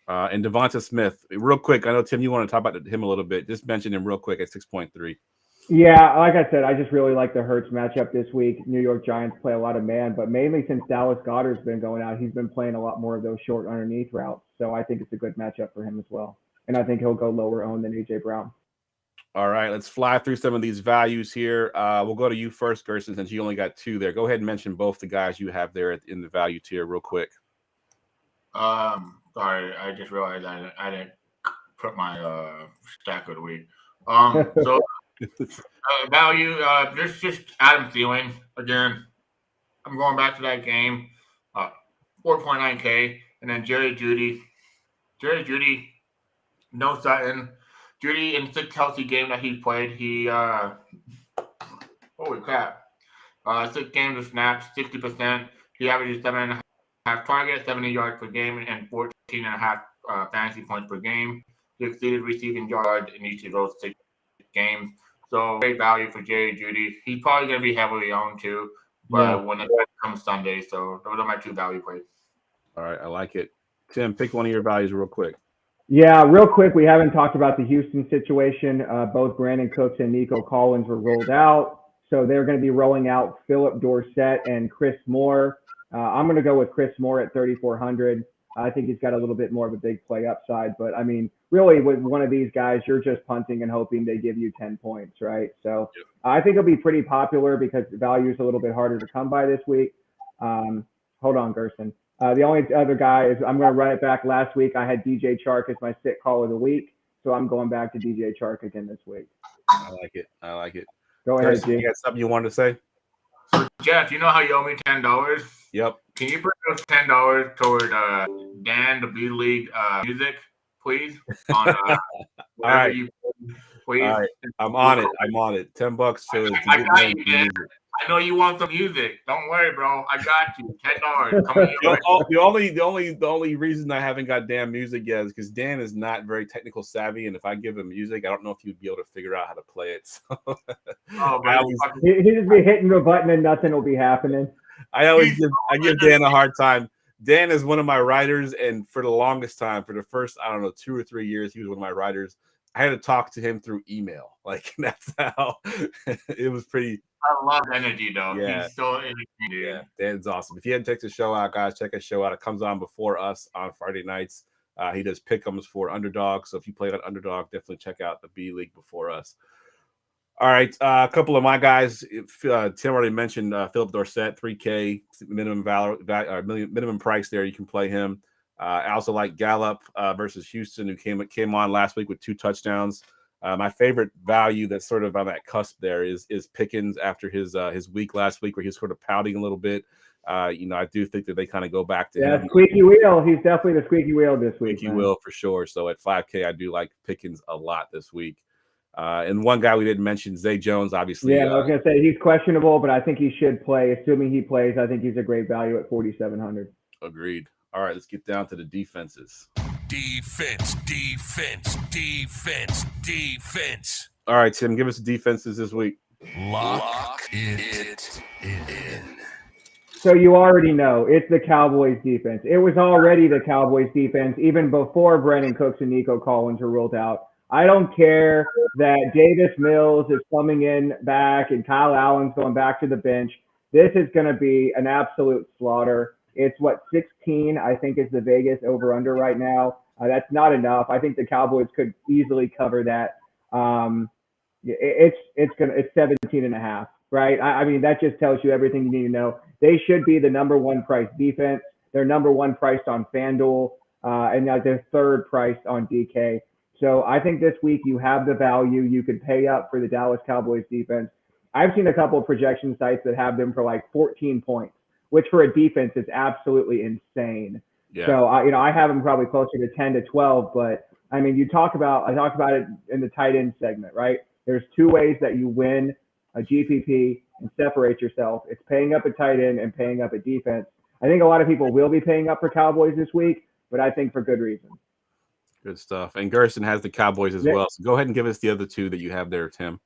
And Devonta Smith. Real quick, I know, Tim, you want to talk about him a little bit. Just mention him real quick at 6.3. Yeah, like I said, I just really like the Hurts matchup this week. New York Giants play a lot of man, but mainly since Dallas Goedert's been going out, he's been playing a lot more of those short underneath routes. So I think it's a good matchup for him as well. And I think he'll go lower owned than A.J. Brown. All right, let's fly through some of these values here. We'll go to you first, Gerson, since you only got two there. Go ahead and mention both the guys you have there in the value tier real quick. Sorry, I just realized I didn't put my stack of the week. So value, just Adam Thielen again. I'm going back to that game, 4.9K, and then Jerry Jeudy, no Sutton. Jeudy in the 6 healthy game that he played, holy crap, 6 games of snaps, 60%. He averages 7.5 targets, 70 yards per game, and 14.5 fantasy points per game. He exceeded receiving yards in each of those 6 games. So great value for Jerry Jeudy. He's probably going to be heavily owned too, but when it comes Sunday, so those are my 2 value plays. All right, I like it. Tim, pick one of your values real quick. Yeah, real quick, we haven't talked about the Houston situation. Both Brandon Cooks and Nico Collins were rolled out, so they're going to be rolling out Philip Dorsett and Chris Moore. I'm going to go with Chris Moore at 3,400. I think he's got a little bit more of a big play upside, but I mean, really with one of these guys, you're just punting and hoping they give you 10 points, right? So I think it'll be pretty popular because the value is a little bit harder to come by this week. Hold on, Gerson. The only other guy is I'm going to run it back. Last week, I had DJ Chark as my sit call of the week, so I'm going back to DJ Chark again this week. I like it. Go ahead, G. You got something you wanted to say? So, Jeff, you know how you owe me $10? Yep. Can you put those $10 toward Dan the B League music, please? On All right. please. All right. I'm on it. $10 to I got you, Dan. I know you want the music. Don't worry, bro. I got you. $10 coming your way. The only reason I haven't got Dan music yet is because Dan is not very technical savvy, and if I give him music, I don't know if he'd be able to figure out how to play it. So Oh, but He just be hitting the button and nothing will be happening. I give Dan a hard time. Dan is one of my writers, and for the longest time, for the first, 2 or 3 years, he was one of my writers. I had to talk to him through email. Like, that's how it was pretty. I love energy, though. Yeah. He's so energy, dude. Yeah, Dan's awesome. If you hadn't checked the show out, guys, check his show out. It comes on before us on Friday nights. He does pick'ems for Underdog. So if you played on Underdog, definitely check out the B League before us. All right, a couple of my guys. Tim already mentioned Philip Dorsett, 3K minimum price there. You can play him. I also like Gallup versus Houston, who came on last week with 2 touchdowns. My favorite value that's sort of on that cusp there is Pickens after his week last week where he was sort of pouting a little bit. I do think that they kind of go back to him. Squeaky wheel. He's definitely the squeaky wheel this week. Squeaky wheel for sure. So at 5K, I do like Pickens a lot this week. And one guy we didn't mention, Zay Jones, obviously. Yeah, I was going to say he's questionable, but I think he should play. Assuming he plays, I think he's a great value at 4,700. Agreed. All right, let's get down to the defenses. Defense. All right, Tim, give us the defenses this week. Lock it in. So you already know it's the Cowboys defense. It was already the Cowboys defense even before Brandon Cooks and Nico Collins were ruled out. I don't care that Davis Mills is coming in back and Kyle Allen's going back to the bench. This is going to be an absolute slaughter. It's 16, I think, is the Vegas over-under right now. That's not enough. I think the Cowboys could easily cover that. It's 17.5, right? I mean, that just tells you everything you need to know. They should be the number 1 priced defense. They're number 1 priced on FanDuel, and now they're 3rd priced on DK. So I think this week you have the value. You could pay up for the Dallas Cowboys defense. I've seen a couple of projection sites that have them for like 14 points, which for a defense is absolutely insane. Yeah. So I have them probably closer to 10 to 12. But I mean, I talked about it in the tight end segment, right? There's 2 ways that you win a GPP and separate yourself. It's paying up a tight end and paying up a defense. I think a lot of people will be paying up for Cowboys this week, but I think for good reason. Good stuff. And Gerson has the Cowboys as well. So go ahead and give us the other 2 that you have there, Tim,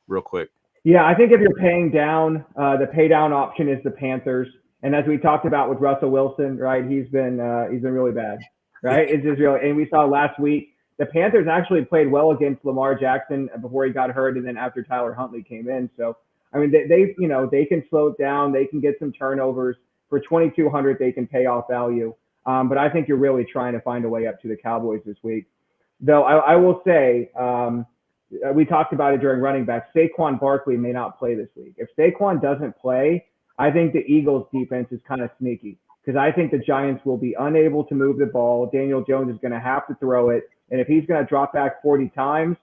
real quick. Yeah, I think if you're paying down, the pay down option is the Panthers. And as we talked about with Russell Wilson, right, he's been really bad, right? It's just really, and we saw last week the Panthers actually played well against Lamar Jackson before he got hurt, and then after Tyler Huntley came in. So I mean, they can slow it down, they can get some turnovers. For 2,200, they can pay off value. But I think you're really trying to find a way up to the Cowboys this week. Though I will say, we talked about it during running back. Saquon Barkley may not play this week. If Saquon doesn't play, I think the Eagles defense is kind of sneaky because I think the Giants will be unable to move the ball. Daniel Jones is going to have to throw it. And if he's going to drop back 40 times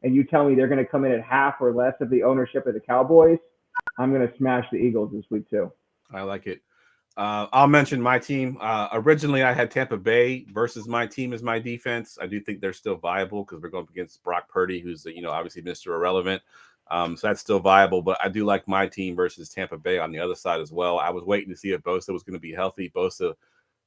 and you tell me they're going to come in at half or less of the ownership of the Cowboys, I'm going to smash the Eagles this week too. I like it. I'll mention my team. Originally, I had Tampa Bay versus my team as my defense. I do think they're still viable because we're going up against Brock Purdy, who's obviously Mr. Irrelevant. So that's still viable. But I do like my team versus Tampa Bay on the other side as well. I was waiting to see if Bosa was going to be healthy. Bosa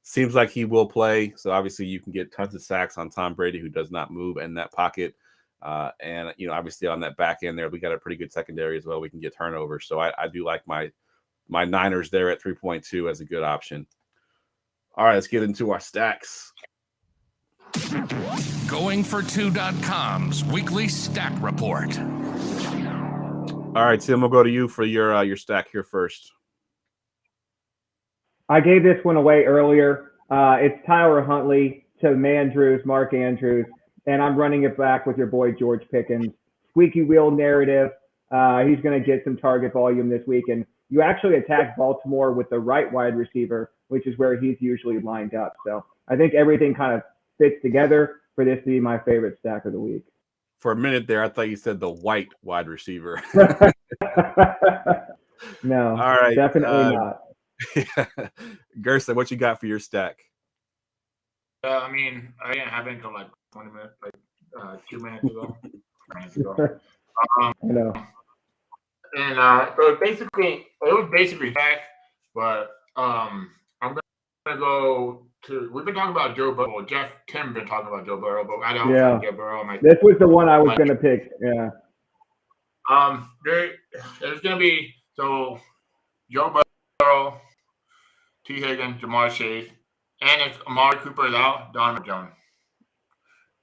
seems like he will play. So obviously, you can get tons of sacks on Tom Brady, who does not move in that pocket. And obviously on that back end there, we got a pretty good secondary as well. We can get turnovers. So I do like my Niners there at 3.2 as a good option. All right, let's get into our stacks. Going4two.com's weekly stack report. All right, Tim, we'll go to you for your stack here first. I gave this one away earlier. It's Tyler Huntley to Mark Andrews, and I'm running it back with your boy George Pickens. Squeaky wheel narrative. He's going to get some target volume this week, and you actually attack Baltimore with the right wide receiver, which is where he's usually lined up. So I think everything kind of fits together for this to be my favorite stack of the week. For a minute there, I thought you said the white wide receiver. No, all right, definitely not. Gerson, what you got for your stack? I mean, I didn't have it until like 20 minutes, like 2 minutes ago. I know. And so it was basically back, but I'm gonna go to. We've been talking about Joe Burrow. Tim been talking about Joe Burrow, but I don't think Joe Burrow. This was the one I was gonna pick. Yeah. There's gonna be Joe Burrow, T. Higgins, Jamar Chase, and if Amari Cooper is out, Donovan Jones.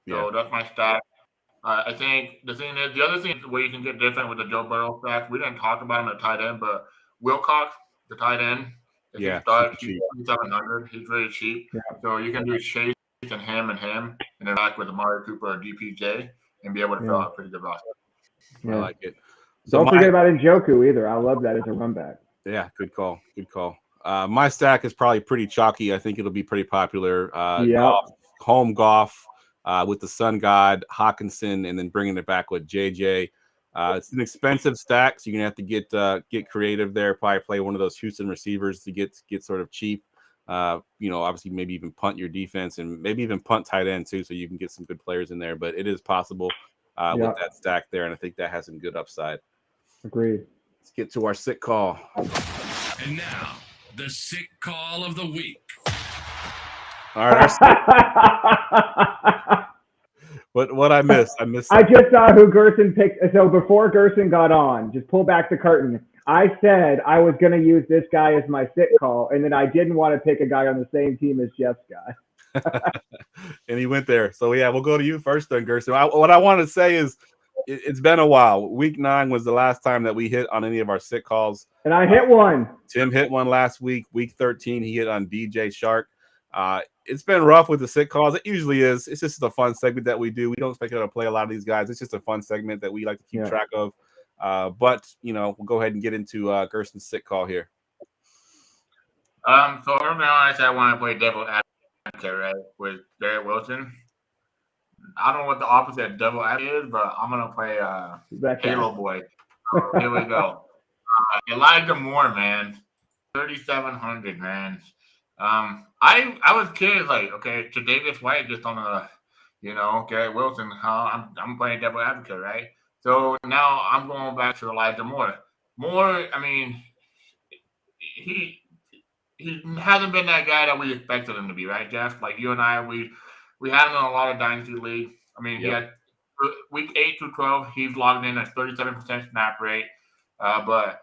So that's my stack. I think the other thing where you can get different with the Joe Burrow stack. We didn't talk about him at tight end, but Wilcox, the tight end, if he starts, he's 2,700. He's really cheap. Yeah. So you can do Chase and him, and then back with Amari Cooper or DPJ and be able to fill out a pretty good roster. Yeah. I like it. So don't forget about Njoku either. I love that as a run back. Yeah, good call. Good call. My stack is probably pretty chalky. I think it'll be pretty popular. Goff. With the Sun God, Hawkinson, and then bringing it back with JJ. It's an expensive stack, so you're gonna have to get creative there. Probably play one of those Houston receivers to get sort of cheap. Obviously maybe even punt your defense and maybe even punt tight end too, so you can get some good players in there. But it is possible with that stack there, and I think that has some good upside. Agreed. Let's get to our sick call. And now the sick call of the week. All right. What I missed? I just saw who Gerson picked. So before Gerson got on, just pull back the curtain. I said I was going to use this guy as my sit call, and then I didn't want to pick a guy on the same team as Jeff's guy. And he went there. So, yeah, we'll go to you first then, Gerson. What I want to say is it's been a while. Week 9 was the last time that we hit on any of our sit calls. And I hit one. Tim hit one last week. Week 13, he hit on DJ Shark. It's been rough with the sick calls. It usually is. It's just a fun segment that we do. We don't expect to play a lot of these guys. It's just a fun segment that we like to keep track of. But we'll go ahead and get into Gerson's sick call here. So early on, I said I want to play devil advocate, right, with Garrett Wilson. I don't know what the opposite of devil advocate is, but I'm gonna play Halo Boy. Here we go. Elijah Moore, man, 3,700, man. I was curious, like, okay, Tre'Davious White just on Garrett Wilson. I'm playing devil advocate, right? So now I'm going back to Elijah Moore. Moore, I mean, he hasn't been that guy that we expected him to be, right, Jeff? Like you and I, we had him in a lot of dynasty leagues. I mean, he had week 8 through 12, he's logged in at 37% snap rate, but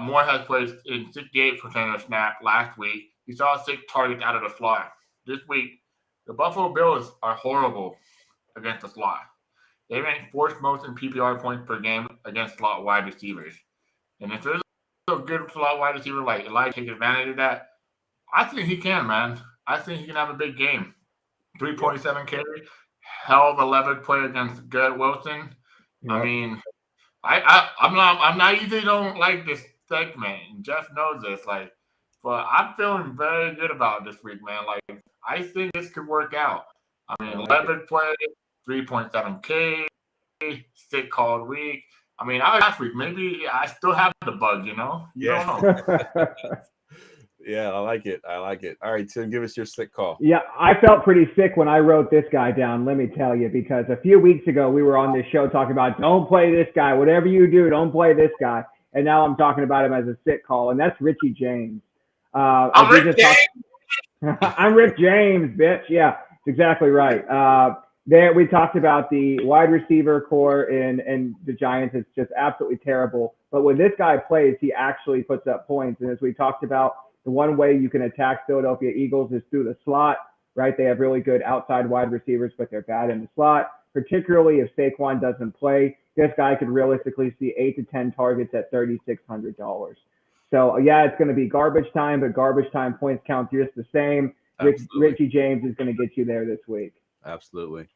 Moore has played in 68% of snap last week. He saw 6 targets out of the slot. This week, the Buffalo Bills are horrible against the slot. They rank 4th most in PPR points per game against slot wide receivers. And if there's a good slot wide receiver like Elijah take advantage of that, I think he can, man. I think he can have a big game. 3.7 carry, hell of a leverage play against Garrett Wilson. Yeah. I mean, I'm not usually don't like this segment, and Jeff knows this, but I'm feeling very good about this week, man. Like, I think this could work out. I mean, leverage play, 3.7K, sick called week. I mean, last week, maybe I still have the bug, You don't know. Yeah, I like it. All right, Tim, give us your sick call. Yeah, I felt pretty sick when I wrote this guy down, let me tell you, because a few weeks ago we were on this show talking about don't play this guy. Whatever you do, don't play this guy. And now I'm talking about him as a sick call, and that's Richie James. I'm Rick James. I'm Rick James, bitch. Yeah, that's exactly right. There we talked about the wide receiver core and the Giants. It's just absolutely terrible. But when this guy plays, he actually puts up points. And as we talked about, the one way you can attack Philadelphia Eagles is through the slot, right? They have really good outside wide receivers, but they're bad in the slot, particularly if Saquon doesn't play. This guy could realistically see 8 to 10 targets at $3,600. So, yeah, it's going to be garbage time, but garbage time points count just the same. Richie James is going to get you there this week. Absolutely.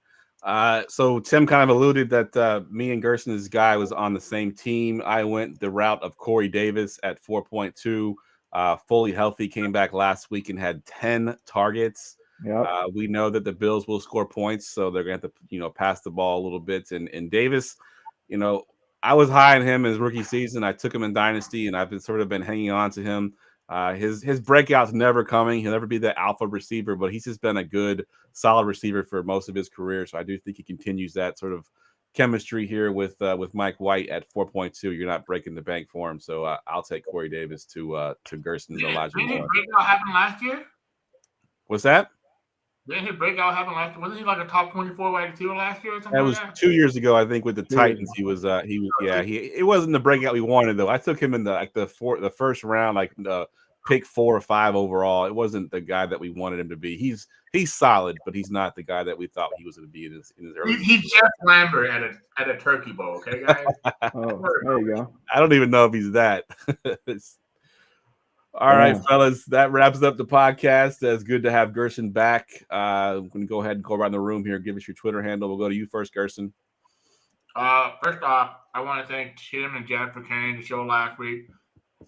So Tim kind of alluded that me and Gerson's guy was on the same team. I went the route of Corey Davis at 4.2. Fully healthy, came back last week and had 10 targets. Yep. We know that the Bills will score points, so they're going to have to, pass the ball a little bit. And Davis, I was high on him in his rookie season. I took him in Dynasty, and I've been hanging on to him. His breakout's never coming. He'll never be the alpha receiver, but he's just been a good, solid receiver for most of his career. So I do think he continues that sort of chemistry here with Mike White at 4.2. You're not breaking the bank for him, so I'll take Corey Davis to Gerson and Elijah Didn't his Moore. breakout happen last year? What's that? Didn't his breakout happen last year? Wasn't he like a top 24 wide receiver last year or something? That was like that? 2 years ago, I think, with the 2 years Titans. It wasn't the breakout we wanted though. I took him in the first round, like pick 4 or 5 overall. It wasn't the guy that we wanted him to be. He's solid, but he's not the guy that we thought he was going to be in his early. He's Jeff Lambert at a turkey bowl, okay, guys? Oh, there you go. I don't even know if he's that. All right, fellas, that wraps up the podcast. It's good to have Gerson back. I'm going to go ahead and go around the room here. Give us your Twitter handle. We'll go to you first, Gerson. First off, I want to thank Tim and Jeff for carrying the show last week.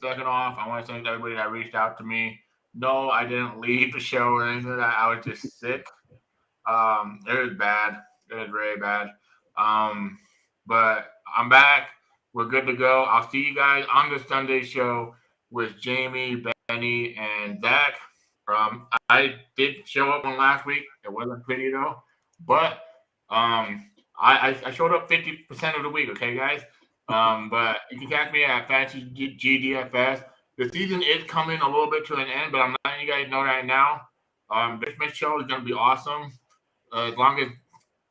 Second off, I want to thank everybody that reached out to me. No, I didn't leave the show or anything like that. I was just sick. It was bad. It was very bad. But I'm back. We're good to go. I'll see you guys on the Sunday show with Jamie, Benny, and Zach. I did show up on last week. It wasn't pretty though, but I showed up 50% of the week. Okay, guys. But you can catch me at Fantasy GDFS. The season is coming a little bit to an end, but I'm letting you guys know right now. This show is going to be awesome. As long as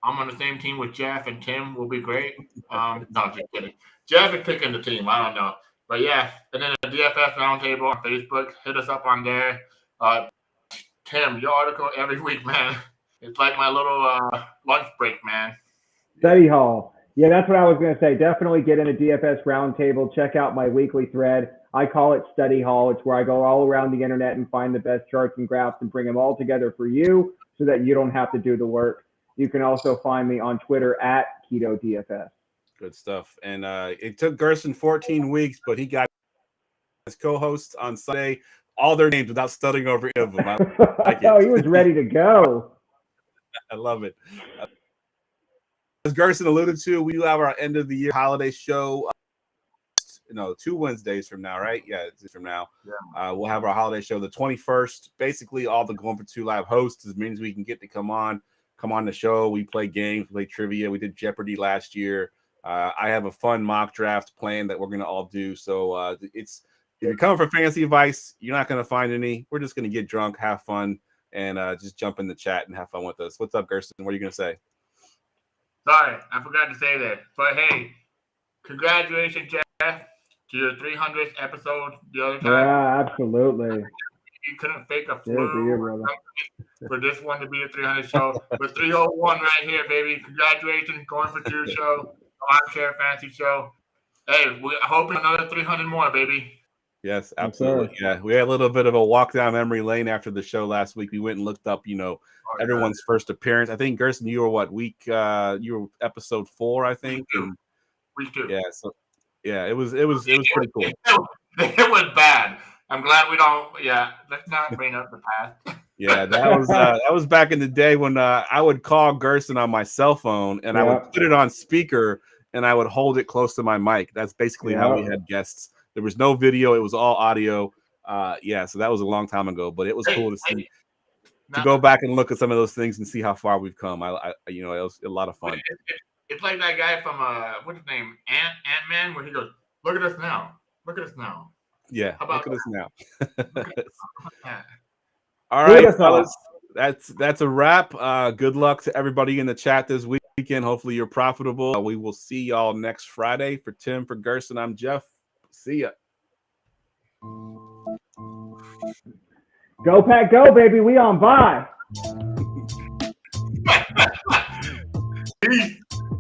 I'm on the same team with Jeff and Tim, will be great. No, just kidding. Jeff is picking the team. I don't know. But yeah, and then the DFS Roundtable on Facebook. Hit us up on there. Tim, your article every week, man. It's like my little lunch break, man. Study hall. Yeah, that's what I was going to say. Definitely get in a DFS Roundtable. Check out my weekly thread. I call it Study Hall. It's where I go all around the internet and find the best charts and graphs and bring them all together for you so that you don't have to do the work. You can also find me on Twitter at KetoDFS. Good stuff. And it took Gerson 14 weeks, but he got his co-hosts on Sunday, all their names without stuttering over any of them. Oh, he was ready to go. I love it. As Gerson alluded to, we have our end of the year holiday show. 2 Wednesdays from now, right? Yeah, it's from now. Yeah. We'll have our holiday show the 21st. Basically, all the Going for 2 live hosts means we can get to come on the show. We play games, play trivia. We did Jeopardy last year. I have a fun mock draft plan that we're going to all do. So if you're coming for fantasy advice, you're not going to find any. We're just going to get drunk, have fun, and just jump in the chat and have fun with us. What's up, Gerson? What are you going to say? Sorry, I forgot to say that. But hey, congratulations, Jeff, to your 300th episode the other time. Yeah, absolutely. You couldn't fake a flu brother. for this one to be a 300 show. But 301 right here, baby. Congratulations, Going for 2 show, Armchair Fantasy show. Hey, we hope another 300 more, baby. Yes, absolutely. Yeah, we had a little bit of a walk down memory lane after the show last week. We went and looked up, everyone's first appearance. I think Gerson, you were what week? You were episode 4, I think. Week 2. Yeah. So yeah, it was pretty cool. It was bad. I'm glad we don't. Yeah, let's not bring up the past. Yeah, that was back in the day when I would call Gerson on my cell phone and I would put it on speaker and I would hold it close to my mic. That's basically how we had guests. There was no video; it was all audio. So that was a long time ago, but it was cool to see. To go back and look at some of those things and see how far we've come. It was a lot of fun. It's like that guy from what's his name, Ant-Man, where he goes, "Look at us now, look at us now." Yeah, look at us now. Yeah. All right, fellas, that's a wrap. Good luck to everybody in the chat this weekend. Hopefully, you're profitable. We will see y'all next Friday. For Tim, for Gerson, I'm Jeff. See ya. Go Pack, go, baby. We on bye.